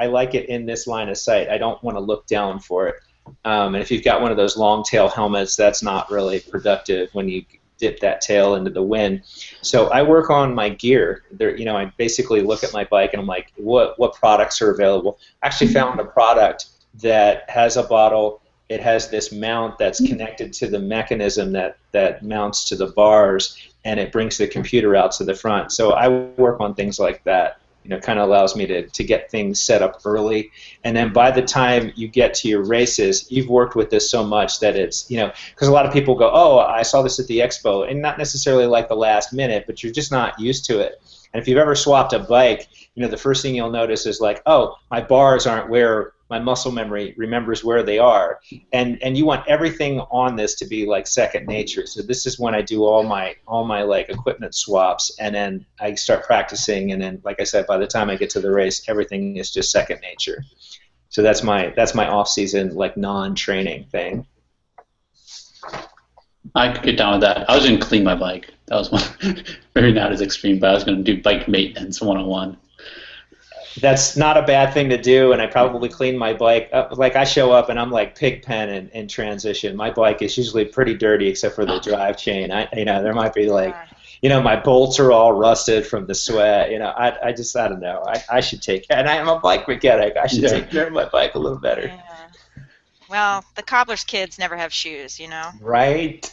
in this line of sight. I don't want to look down for it. And if you've got one of those long tail helmets, that's not really productive when you dip that tail into the wind. So I work on my gear. I basically look at my bike and I'm like, what products are available? I actually found a product that has a bottle. It has this mount that's connected to the mechanism that mounts to the bars, and it brings the computer out to the front. So I work on things like that. Kind of allows me to get things set up early, and then by the time you get to your races, you've worked with this so much that it's, because a lot of people go, oh, I saw this at the expo, and not necessarily like the last minute, but you're just not used to it. And if you've ever swapped a bike, the first thing you'll notice is like, oh, my bars aren't where my muscle memory remembers where they are, and you want everything on this to be like second nature. So this is when I do all my like equipment swaps, and then I start practicing, and then like I said, by the time I get to the race, everything is just second nature. So that's my off season like non-training thing. I could get down with that. I was going to clean my bike. That was one, maybe not as extreme, but I was going to do bike maintenance 101. That's not a bad thing to do, and I probably clean my bike. Like I show up and I'm like Pigpen in transition. My bike is usually pretty dirty except for the drive chain. There might be like, my bolts are all rusted from the sweat. I don't know. I should take care, and I am a bike mechanic. I should take care of my bike a little better. Yeah. Well, the cobbler's kids never have shoes, Right.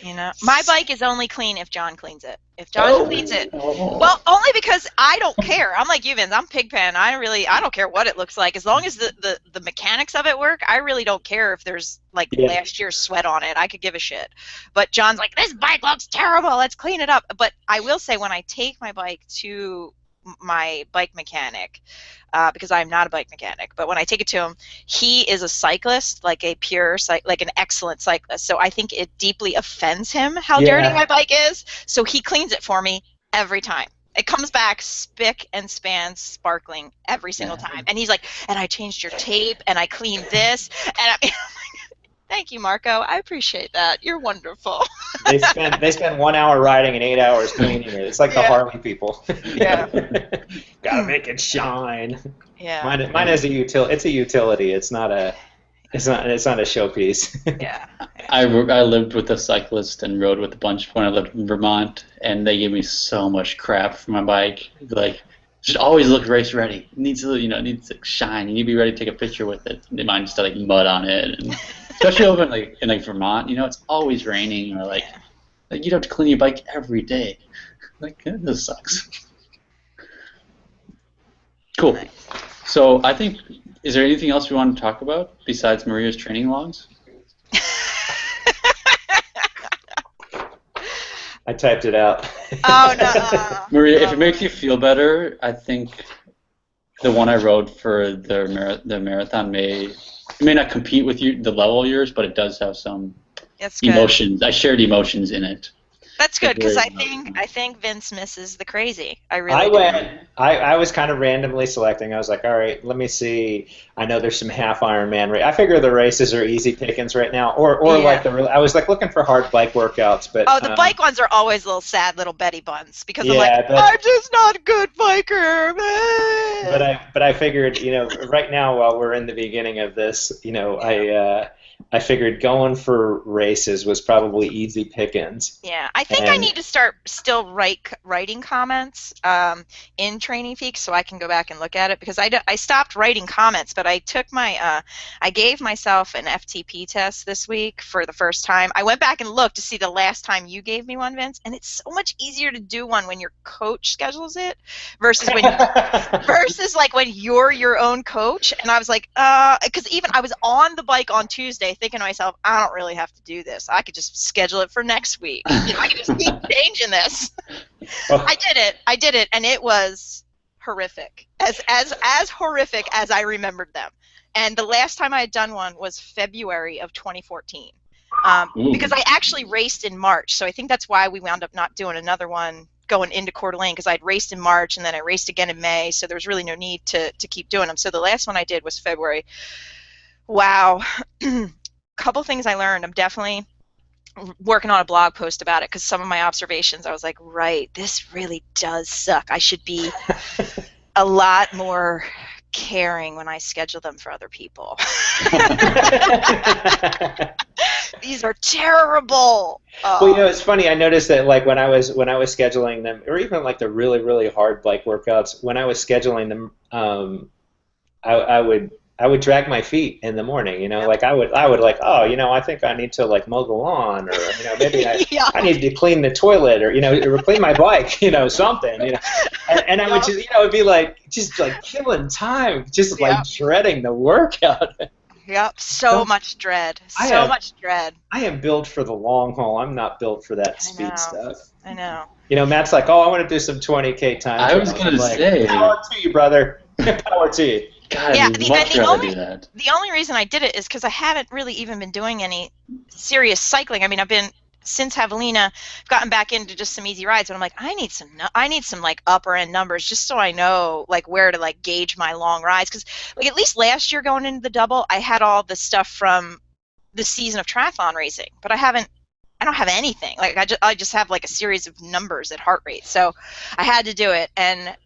My bike is only clean if John cleans it. If John cleans it, well, only because I don't care. I'm like you, Vince. I'm Pigpen. I don't care what it looks like as long as the mechanics of it work. I really don't care if there's like last year's sweat on it. I could give a shit. But John's like, this bike looks terrible. Let's clean it up. But I will say, when I take my bike to my bike mechanic, because I'm not a bike mechanic, but when I take it to him, he is a cyclist, like a like an excellent cyclist. So I think it deeply offends him how dirty my bike is. So he cleans it for me every time. It comes back spick and span, sparkling every single time. And he's like, and I changed your tape, and I cleaned this, and I'm like, thank you, Marco. I appreciate that. You're wonderful. They spend 1 hour riding and 8 hours cleaning it. It's like the Harley people. Yeah. Gotta make it shine. Yeah. Mine is a utility. It's a utility. It's not a showpiece. Yeah. I lived with a cyclist and rode with a bunch when I lived in Vermont, and they gave me so much crap for my bike. Like, should always look race ready. It needs to, it needs to shine. You need to be ready to take a picture with it. Mine just had like mud on it, and especially over in Vermont, it's always raining, or like you have to clean your bike every day. Like, this sucks. Cool. So I think, is there anything else we want to talk about besides Maria's training logs? I typed it out. Oh, no. Maria, if it makes you feel better, I think the one I rode for the marathon may not compete with the level of yours, but it does have some emotions. I shared emotions in it. That's good, because I think Vince misses the crazy. I really do. I was kind of randomly selecting. I was like, all right, let me see. I know there's some half Ironman race. I figure the races are easy pickings right now, or like I was like looking for hard bike workouts, but the bike ones are always little sad little Betty buns, because I'm like, I'm just not a good biker, man. But I figured, right now while we're in the beginning of this, I figured going for races was probably easy pickings. Yeah, I think I need to start still writing comments in Training Peaks so I can go back and look at it, because I stopped writing comments, but I took I gave myself an FTP test this week for the first time. I went back and looked to see the last time you gave me one, Vince, and it's so much easier to do one when your coach schedules it versus when you're your own coach. And I was like, because even I was on the bike on Tuesday thinking to myself, I don't really have to do this. I could just schedule it for next week. I could just keep changing this. I did it, and it was horrific, as horrific as I remembered them. And the last time I had done one was February of 2014. Because I actually raced in March, so I think that's why we wound up not doing another one going into Coeur d'Alene, because I'd raced in March and then I raced again in May, so there was really no need to keep doing them. So the last one I did was February. Wow. Couple things I learned. I'm definitely working on a blog post about it, because some of my observations, I was like, right, this really does suck. I should be a lot more caring when I schedule them for other people. These are terrible. Well, it's funny. I noticed that like when I was scheduling them, or even like the really really hard bike workouts, when I was scheduling them, I would drag my feet in the morning. Like I would like, oh, I think I need to like mow the lawn, or maybe I need to clean the toilet, or clean my bike, something, and I would just it'd be like just like killing time, just like dreading the workout. Yep, so much dread. Much dread. I am built for the long haul. I'm not built for that speed stuff. I know. Matt's like, oh, I want to do some 20K time. I was going to say. Power to you, brother. Power to you. God, yeah, the only reason I did it is because I haven't really even been doing any serious cycling. I mean, I've been, since Javelina, I've gotten back into just some easy rides, but I'm like, I need some like upper end numbers just so I know like where to like gauge my long rides, because like at least last year going into the double, I had all the stuff from the season of triathlon racing, but I don't have anything. Like I just have like a series of numbers at heart rate, so I had to do it, and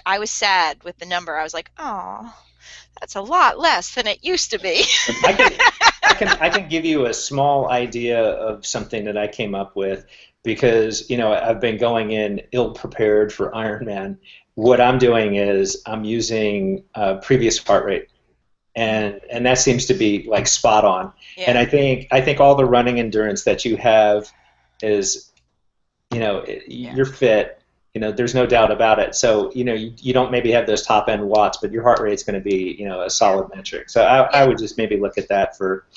I was sad with the number. I was like, oh, that's a lot less than it used to be. I can give you a small idea of something that I came up with, because I've been going in ill prepared for Ironman. What I'm doing is I'm using previous heart rate, and that seems to be like spot on. Yeah. And I think all the running endurance that you have is, you're fit. There's no doubt about it. So, you don't maybe have those top end watts, but your heart rate's going to be, a solid metric. So I would just maybe look at that for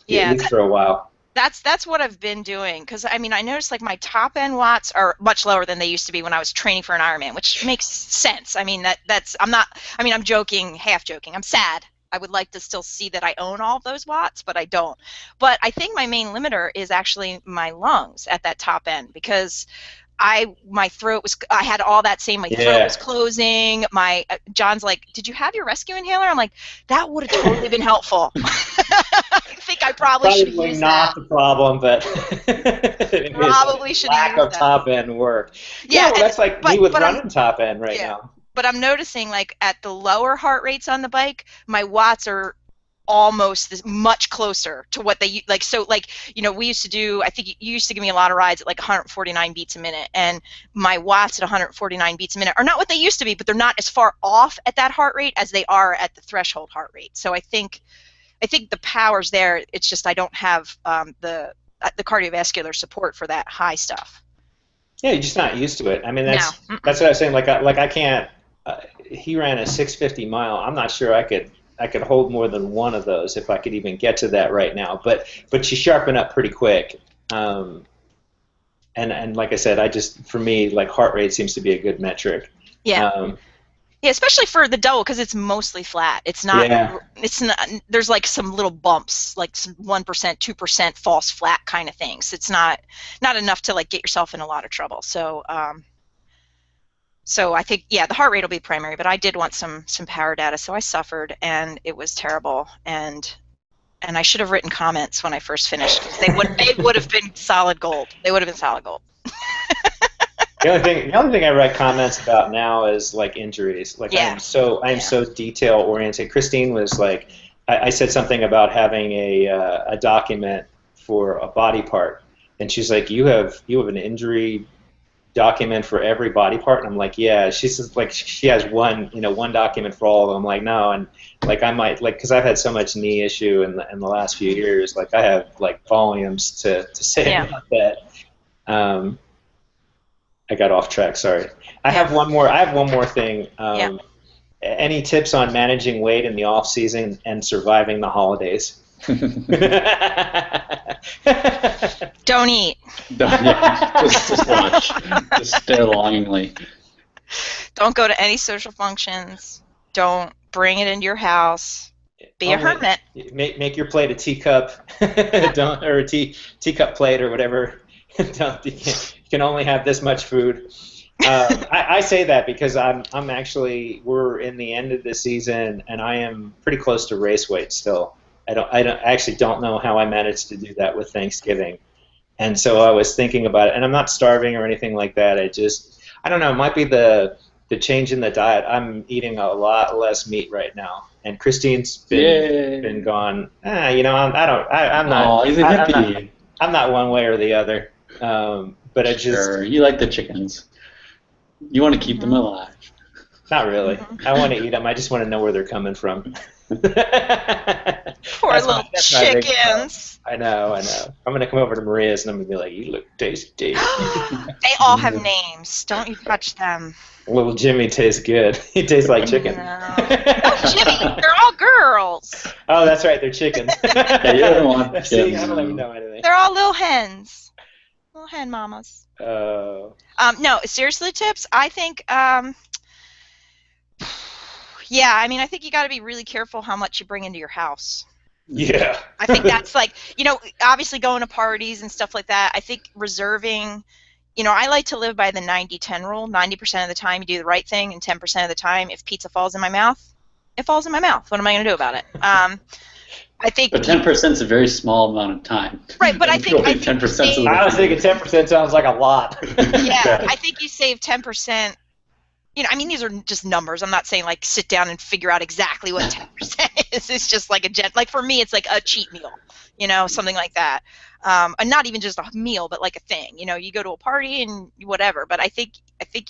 at least for a while. That's what I've been doing, because I mean I noticed like my top end watts are much lower than they used to be when I was training for an Ironman, which makes sense. I mean I'm joking, half joking. I'm sad. I would like to still see that I own all of those watts, but I don't. But I think my main limiter is actually my lungs at that top end, because my throat was, I had all that same, my throat was closing. John's like, did you have your rescue inhaler? I'm like, that would have totally been helpful. I think I probably should have used that. Not the problem, but probably should have used that. Lack of top end work. Yeah, well, that's like me with running top end right now. But I'm noticing like at the lower heart rates on the bike, my watts are almost much closer to what they like. So like, we used to do, I think you used to give me a lot of rides at like 149 beats a minute, and my watts at 149 beats a minute are not what they used to be, but they're not as far off at that heart rate as they are at the threshold heart rate. So I think the power's there. It's just I don't have the cardiovascular support for that high stuff. Yeah, you're just not used to it. I mean, that's what I was saying. Like I can't. He ran a 650 mile. I'm not sure I could hold more than one of those if I could even get to that right now. But you sharpen up pretty quick. And like I said, for me, like heart rate seems to be a good metric. Yeah. Yeah, especially for the double, because it's mostly flat. It's not. Yeah. It's not. There's like some little bumps, like some 1%, 2% false flat kind of things. It's not enough to like get yourself in a lot of trouble. So. So I think, the heart rate will be primary, but I did want some power data, so I suffered, and it was terrible, and I should have written comments when I first finished, because they would have been solid gold. They would have been solid gold. The only thing I write comments about now is like injuries. Like I am so detail oriented. Christine was like, I said something about having a document for a body part, and she's like, you have an injury document for every body part, and I'm like, yeah. She's like, she has one document for all of them. I'm like, no, and like I might because I've had so much knee issue in the last few years. Like I have like volumes to say about that. I got off track. Sorry. I have one more thing. Any tips on managing weight in the off season and surviving the holidays? Don't eat. Just watch. Just stare longingly. Don't go to any social functions. Don't bring it into your house. Be a Only hermit. make your plate a teacup, don't or a teacup plate or whatever. Don't you can only have this much food. I say that because I'm actually we're in the end of the season and I am pretty close to race weight still. I actually don't know how I managed to do that with Thanksgiving. And so I was thinking about it, and I'm not starving or anything like that. I don't know, it might be the change in the diet. I'm eating a lot less meat right now, and Christine's Yay. been gone. You know, I'm not, Oh, he's a I'm not, hippie. I'm not one way or the other. But I just, Sure, you like the chickens. You want to keep them alive. not really. I want to eat them. I just want to know where they're coming from. Poor That's little that's my big problem. chickens. I know. I'm gonna come over to Maria's and I'm gonna be like, "You look tasty." They all have names. Don't you touch them. Little Jimmy tastes good. He tastes like chicken. No. Oh, Jimmy, they're all girls. Oh, that's right. They're chickens. Yeah, you don't want See, chickens, I don't even no. know anything. They're all little hens. Little hen mamas. No, seriously, Tips, I think, yeah, I mean, I think you got to be really careful how much you bring into your house. Yeah. I think that's like, obviously going to parties and stuff like that. I think reserving, I like to live by the 90-10 rule. 90% of the time you do the right thing, and 10% of the time, if pizza falls in my mouth, it falls in my mouth. What am I going to do about it? I think. But 10% is a very small amount of time. Right, but I think 10%. I was thinking 10% sounds like a lot. Yeah, I think you save 10%. I mean, these are just numbers. I'm not saying like sit down and figure out exactly what 10% is. It's just like like for me, it's like a cheat meal, something like that. And not even just a meal, but like a thing. You go to a party and whatever. But I think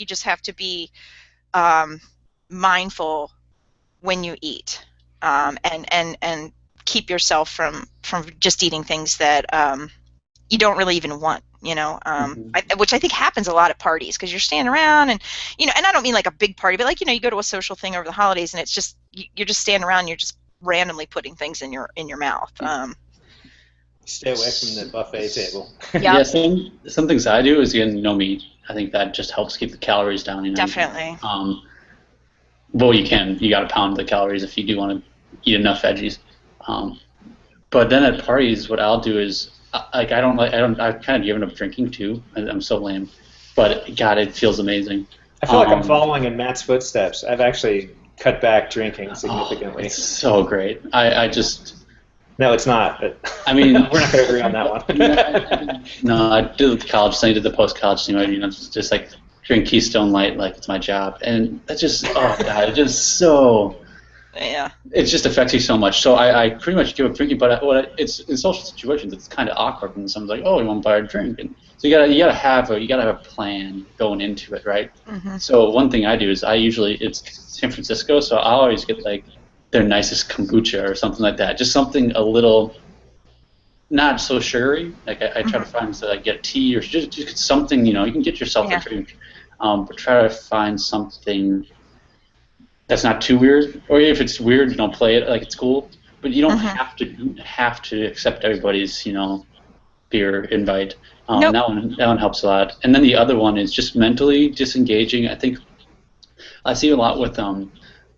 you just have to be mindful when you eat, and keep yourself from just eating things that you don't really even want, which I think happens a lot at parties because you're standing around and, and I don't mean like a big party, but like, you go to a social thing over the holidays and it's just, you're just standing around, you're just randomly putting things in your mouth. Stay away from the buffet table. Yeah, some things I do is, again, no meat. I think that just helps keep the calories down. Definitely. Well, you got to pound the calories if you do want to eat enough veggies. But then at parties, what I'll do is, I've kind of given up drinking too. I'm so lame, but God, it feels amazing. I feel like I'm following in Matt's footsteps. I've actually cut back drinking significantly. It's so great. I just. No, it's not. But I mean, we're not going to agree on that one. No, I did the college thing. I did the post-college thing. Just like drink Keystone Light like it's my job, and that just God, it just so. Yeah. It just affects you so much. So I pretty much give up drinking, but it's in social situations it's kind of awkward when someone's like, "Oh, you want to buy a drink?" And so you gotta have a plan going into it, right? Mm-hmm. So one thing I do is it's San Francisco, so I always get like their nicest kombucha or something like that, just something a little not so sugary. Like I try to find get tea or just something you can get yourself a drink, but try to find something that's not too weird, or if it's weird, play it like it's cool. But you don't have to accept everybody's beer invite. Nope. That one helps a lot. And then the other one is just mentally disengaging. I think I see a lot with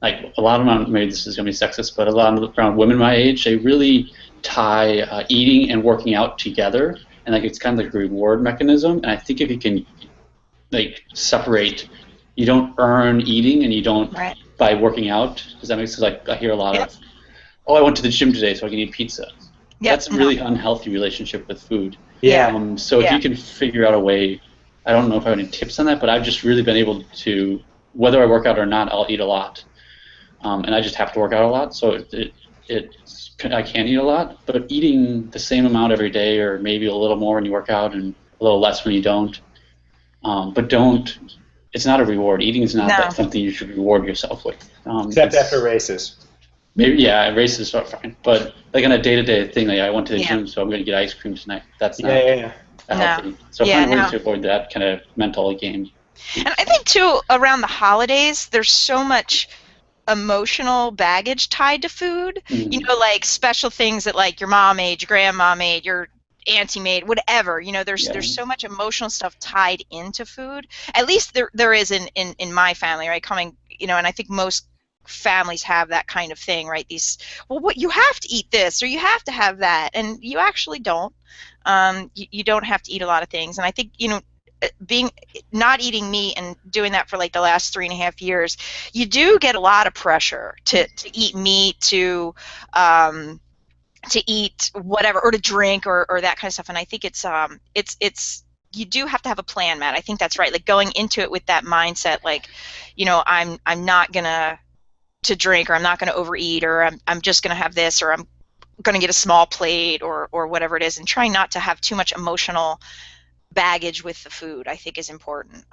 like a lot of them. Maybe this is gonna be sexist, but a lot of around women my age, they really tie eating and working out together, and like it's kind of like a reward mechanism. And I think if you can like separate, you don't earn eating and you don't. Right. By working out, does that make sense? Like I hear a lot of, I went to the gym today so I can eat pizza. Yep. That's a really unhealthy relationship with food. Yeah. So if you can figure out a way, I don't know if I have any tips on that, but I've just really been able to, whether I work out or not, I'll eat a lot, and I just have to work out a lot. So I can eat a lot, but eating the same amount every day, or maybe a little more when you work out and a little less when you don't, but don't. It's not a reward. Eating is not like something you should reward yourself with. Except after races. Maybe races are fine. But like on a day-to-day thing, like I went to the gym, so I'm going to get ice cream tonight. That's not healthy. So find ways to avoid that kind of mental game. And I think too, around the holidays, there's so much emotional baggage tied to food. Mm-hmm. Like special things that like your mom made, your grandma made, your auntie made, whatever. There's so much emotional stuff tied into food. At least there is in my family, right? Coming, and I think most families have that kind of thing, right? What you have to eat this or you have to have that, and you actually don't. You don't have to eat a lot of things, and I think being not eating meat and doing that for like the last 3.5 years, you do get a lot of pressure to eat meat, to eat whatever, or to drink, or that kind of stuff. And I think it's you do have to have a plan, Matt. I think that's right. Like going into it with that mindset, like, I'm not gonna to drink, or I'm not gonna overeat, or I'm just gonna have this, or I'm gonna get a small plate, or whatever it is, and trying not to have too much emotional baggage with the food, I think, is important.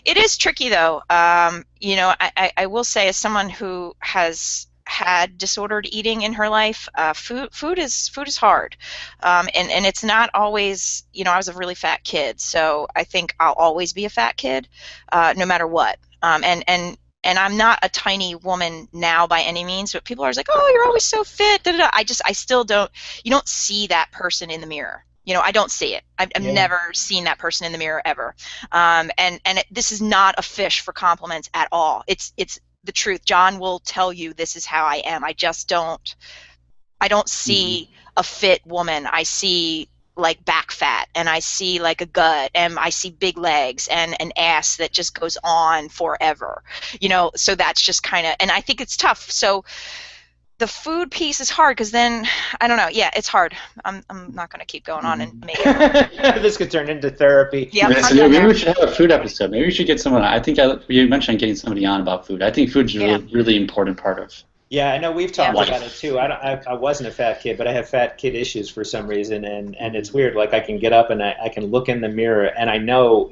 It is tricky though. I will say, as someone who has had disordered eating in her life, food is hard, and it's not always. I was a really fat kid, so I think I'll always be a fat kid, no matter what. And I'm not a tiny woman now by any means, but people are always like, "Oh, you're always so fit." Da, da, da. I still don't. You don't see that person in the mirror. I don't see it. I've never seen that person in the mirror ever. This is not a fish for compliments at all. It's the truth. John will tell you this is how I am. I don't see a fit woman. I see like back fat, and I see like a gut, and I see big legs and an ass that just goes on forever. So that's just kind of, and I think it's tough. So the food piece is hard, because then, I don't know. Yeah, it's hard. I'm not going to keep going on and make it. This could turn into therapy. Yeah, maybe we should have a food episode. Maybe we should get someone. I think you mentioned getting somebody on about food. I think food is a really important part of. Yeah, I know we've talked about it too. I wasn't a fat kid, but I have fat kid issues for some reason, and it's weird. Like I can get up and I can look in the mirror, and I know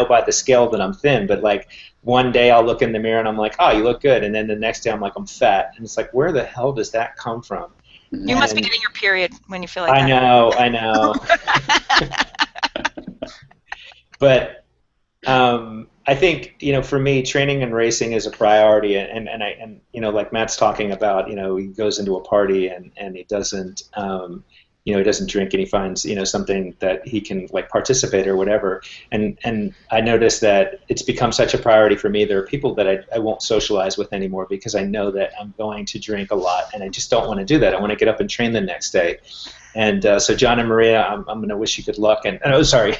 by the scale that I'm thin, but like one day I'll look in the mirror and I'm like, oh, you look good, and then the next day I'm like, I'm fat, and it's like, where the hell does that come from? You must be getting your period when you feel like that. I know. But I think for me, training and racing is a priority, and like Matt's talking about, he goes into a party and he doesn't he doesn't drink, and he finds something that he can like participate or whatever, and I noticed that it's become such a priority for me. There are people that I won't socialize with anymore because I know that I'm going to drink a lot, and I just don't want to do that. I want to get up and train the next day. And so John and Maria, I'm going to wish you good luck. And oh, sorry.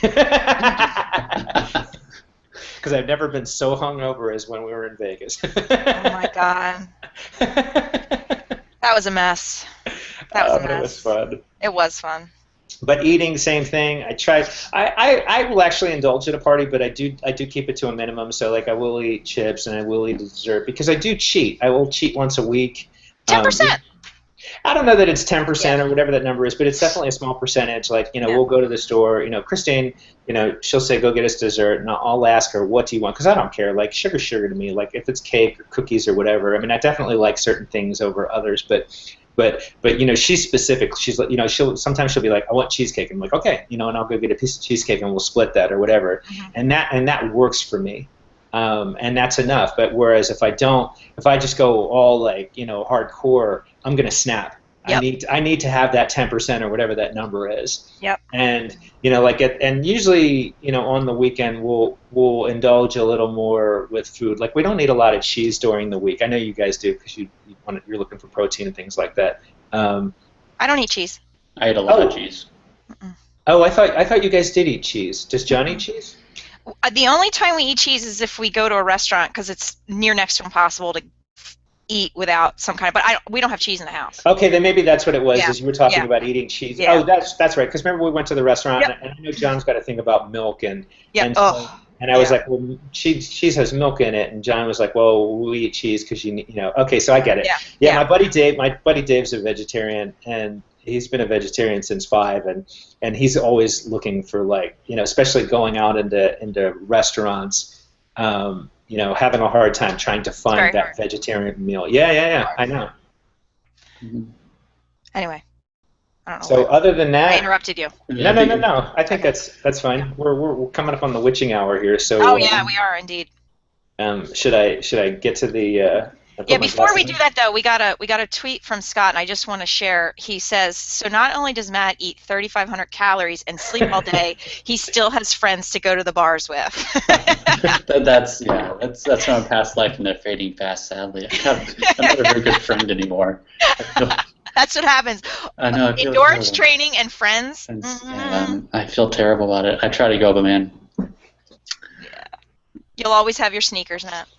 Because I've never been so hungover as when we were in Vegas. Oh my God. That was a mess. That was a mess. It was fun. It was fun. But eating, same thing. I tried. I will actually indulge at a party, but I do keep it to a minimum. So like I will eat chips and I will eat dessert because I do cheat. I will cheat once a week. 10%. I don't know that it's 10% or whatever that number is, but it's definitely a small percentage. Like, we'll go to the store, Christine, she'll say, go get us dessert, and I'll ask her, what do you want? Because I don't care. Like, sugar to me. Like, if it's cake or cookies or whatever. I mean, I definitely like certain things over others, but she's specific. She's like, sometimes she'll be like, I want cheesecake. I'm like, okay, and I'll go get a piece of cheesecake and we'll split that or whatever. Mm-hmm. And that works for me. And that's enough. But whereas if I just go all like, hardcore, I'm going to snap. Yep. I need to have that 10% or whatever that number is. Yep. And and usually on the weekend we'll indulge a little more with food. Like we don't eat a lot of cheese during the week. I know you guys do because you're looking for protein and things like that. I don't eat cheese. I eat a lot of cheese. Mm-mm. Oh, I thought you guys did eat cheese. Does John eat cheese? The only time we eat cheese is if we go to a restaurant because it's near next to impossible to eat without some kind of. But we don't have cheese in the house. Okay, then maybe that's what it was. Is you were talking about eating cheese. Yeah. Oh, that's right. Because remember we went to the restaurant, and I know John's got a thing about milk and. Yeah. And I was like, well, cheese has milk in it, and John was like, well, we eat cheese because Okay, so I get it. Yeah. My buddy Dave's a vegetarian, and he's been a vegetarian since 5, and he's always looking for like, especially going out into restaurants, having a hard time trying to find that vegetarian meal. Yeah. I know. Anyway, I don't know. So other than that, I interrupted you. No. I think that's fine. We're coming up on the witching hour here. So. Oh yeah, we are indeed. Should I get to the I put Yeah, my before we glasses do on. that though, we got a tweet from Scott, and I just want to share. He says, "So not only does Matt eat 3,500 calories and sleep all day, he still has friends to go to the bars with." That's from a past life, and they're fading fast. Sadly, I'm not a very good friend anymore. That's what happens. I know. I feel Endurance terrible. training and friends. I feel terrible about it. I try to go, but man. Yeah. You'll always have your sneakers, Matt.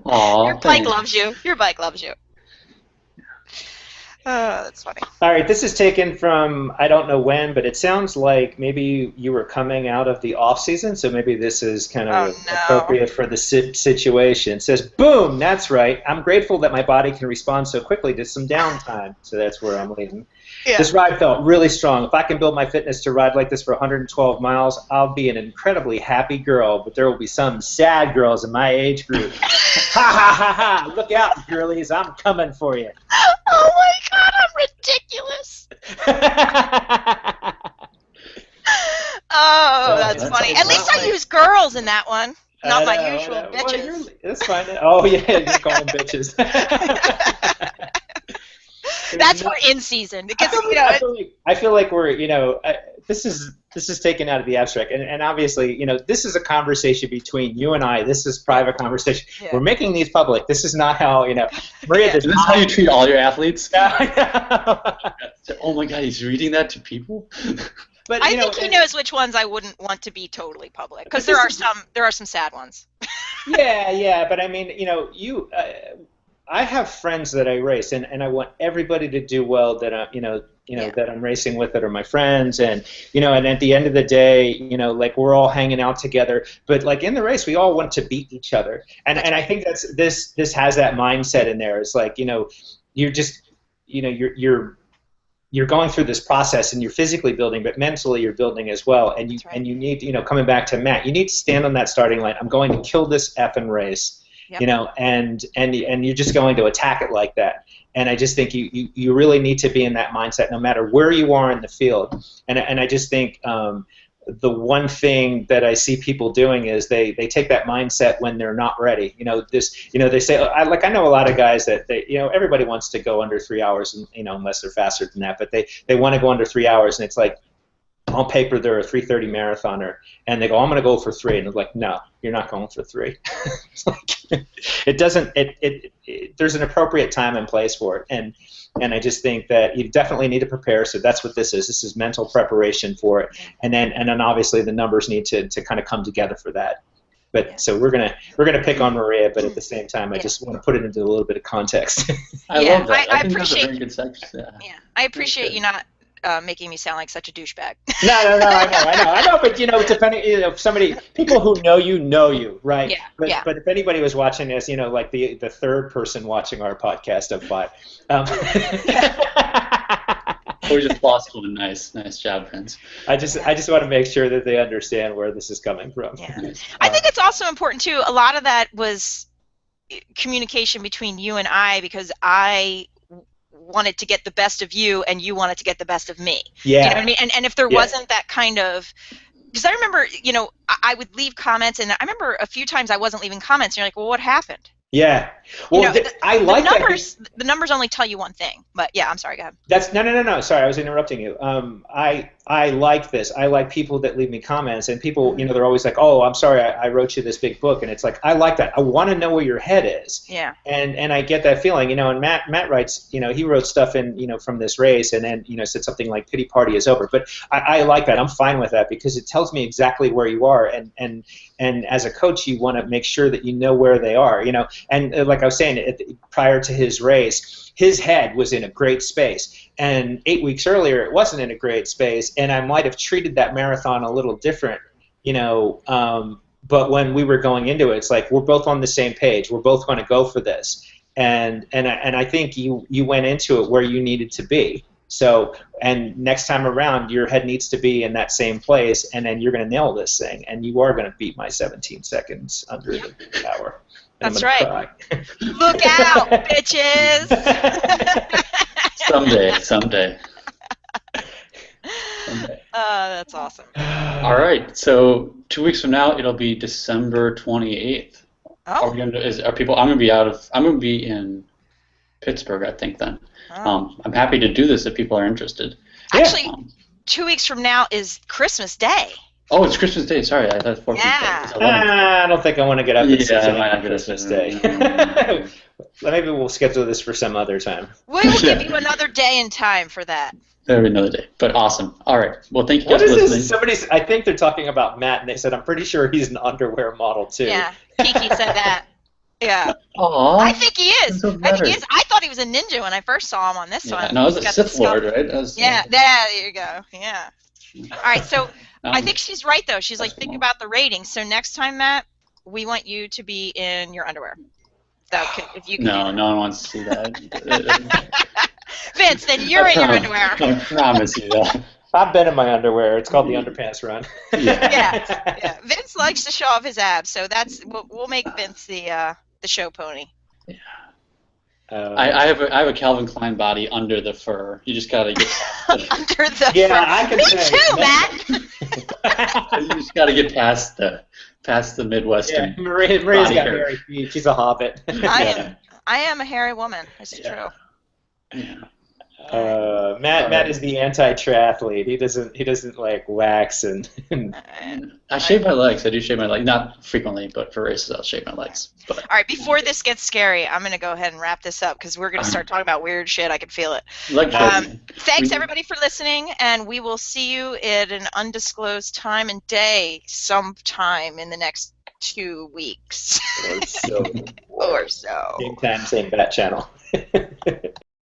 Oh, Your bike loves you. Your bike loves you. Oh, that's funny. All right, this is taken from I don't know when, but it sounds like maybe you were coming out of the off season, so maybe this is kind of appropriate for the situation. It says, "Boom, that's right. I'm grateful that my body can respond so quickly to some downtime." So that's where I'm leading. Yeah. This ride felt really strong. If I can build my fitness to ride like this for 112 miles, I'll be an incredibly happy girl, but there will be some sad girls in my age group. Ha ha ha ha! Look out, girlies, I'm coming for you. Oh my God, I'm ridiculous. Oh, that's funny. At least I use girls in that one, not my usual bitches. Well, that's fine. Oh yeah, you're calling bitches. That's for in season because I feel like we're this is taken out of the abstract, and obviously this is a conversation between you and I. This is private conversation. Yeah. We're making these public. This is not how Maria. Is this how you treat all your athletes? Yeah, oh my God, he's reading that to people. But I think he knows which ones I wouldn't want to be totally public because there are some sad ones. Yeah, but I mean I have friends that I race, and I want everybody to do well that that I'm racing with that are my friends, and and at the end of the day, like we're all hanging out together. But like in the race, we all want to beat each other, and I think that's this has that mindset in there. It's like you're just you're going through this process, and you're physically building, but mentally you're building as well. And you need coming back to Matt, you need to stand on that starting line. I'm going to kill this effing race. Yep. And you're just going to attack it like that. And I just think you really need to be in that mindset no matter where you are in the field. And I just think the one thing that I see people doing is they take that mindset when they're not ready. They say I know a lot of guys that everybody wants to go under 3 hours, and unless they're faster than that, but they want to go under 3 hours, and it's like, on paper they're a 3:30 marathoner, and they go, I'm going to go for 3, and they're like, no, you're not going for 3. It's like, it doesn't. There's an appropriate time and place for it, and I just think that you definitely need to prepare. So that's what this is. This is mental preparation for it, and then obviously the numbers need to kind of come together for that. But so we're gonna pick on Maria, but at the same time, I just want to put it into a little bit of context. I love that. I think appreciate. That's a very good section. Yeah, I appreciate you not making me sound like such a douchebag. No, I know, but depending, if people who know you, right? Yeah, but if anybody was watching this, like the third person watching our podcast of 5. We just lost one. Nice job, Vince. I just want to make sure that they understand where this is coming from. Yeah. I think it's also important too. A lot of that was communication between you and I, because I wanted to get the best of you and you wanted to get the best of me. Yeah. You know what I mean? And if there wasn't that kind of, because I remember, I would leave comments, and I remember a few times I wasn't leaving comments, and you're like, well, what happened? Yeah. Well, I like the numbers. The numbers only tell you one thing. But yeah, I'm sorry. Go ahead. That's no. Sorry, I was interrupting you. I like this. I like people that leave me comments, and people, they're always like, "Oh, I'm sorry, I wrote you this big book," and it's like, I like that. I want to know where your head is. Yeah. And I get that feeling, And Matt writes, he wrote stuff in, from this race, and then said something like "Pity party is over." But I like that. I'm fine with that because it tells me exactly where you are, and as a coach, you want to make sure that you know where they are, And like I was saying, prior to his race, his head was in a great space, and 8 weeks earlier, it wasn't in a great space, and I might have treated that marathon a little different, but when we were going into it, it's like we're both on the same page. We're both going to go for this, and I think you went into it where you needed to be. So, and next time around, your head needs to be in that same place, and then you're going to nail this thing, and you are going to beat my 17 seseconds under the hour. That's right. Look out, bitches! Someday. That's awesome. All right, so 2 weeks from now, it'll be December 28th. Are Oh. we gonna? Are people? I'm gonna be out of. I'm gonna be in Pittsburgh, I think. Then. Oh. I'm happy to do this if people are interested. Actually, Um, 2 weeks from now is Christmas Day. oh, it's Christmas Day. Sorry, I thought 14th Day. Yeah. It's 11th Day. I don't think I want to get up at 6 Yeah, I a.m. might on not get Christmas it. Day. Maybe we'll schedule this for some other time. We will give you another day and time for that. There'll be another day. But awesome. All right. Well, thank you What guys is for listening. this? I think they're talking about Matt, and they said, I'm pretty sure he's an underwear model, too. Yeah, Kiki said that. Yeah. Aww. I think he is. Feels I think better. he is. I thought he was a ninja when I first saw him on this Yeah, one. no, I was He's a got the Sith Lord, skull. right? That was, Yeah, there you go. Yeah. All right, so I um, think she's right, though. She's like, think about the ratings. So next time, Matt, we want you to be in your underwear. If you can no, do no one wants to see that. that. Vince, then you're in your underwear. I promise you that. I've been in my underwear. It's called the underpants run. Yeah. Vince likes to show off his abs, so we'll make Vince the show pony. I have a Calvin Klein body under the fur. You just gotta get Under the Yeah, fur. I can Me say. too, Matt. you just gotta get past the Midwestern. Yeah, Maria's body got curve. hairy feet. She's a hobbit. I am a hairy woman. It's true. Yeah. Matt is the anti-triathlete. He doesn't like wax and I shave my legs. I do shave my legs, not frequently, but for races I'll shave my legs. But All right, before this gets scary, I'm going to go ahead and wrap this up because we're going to start talking about weird shit. I can feel it. leg shaving. Thanks, everybody, for listening, and we will see you at an undisclosed time and day sometime in the next 2 weeks. or so. Or so. Same time, same bat channel.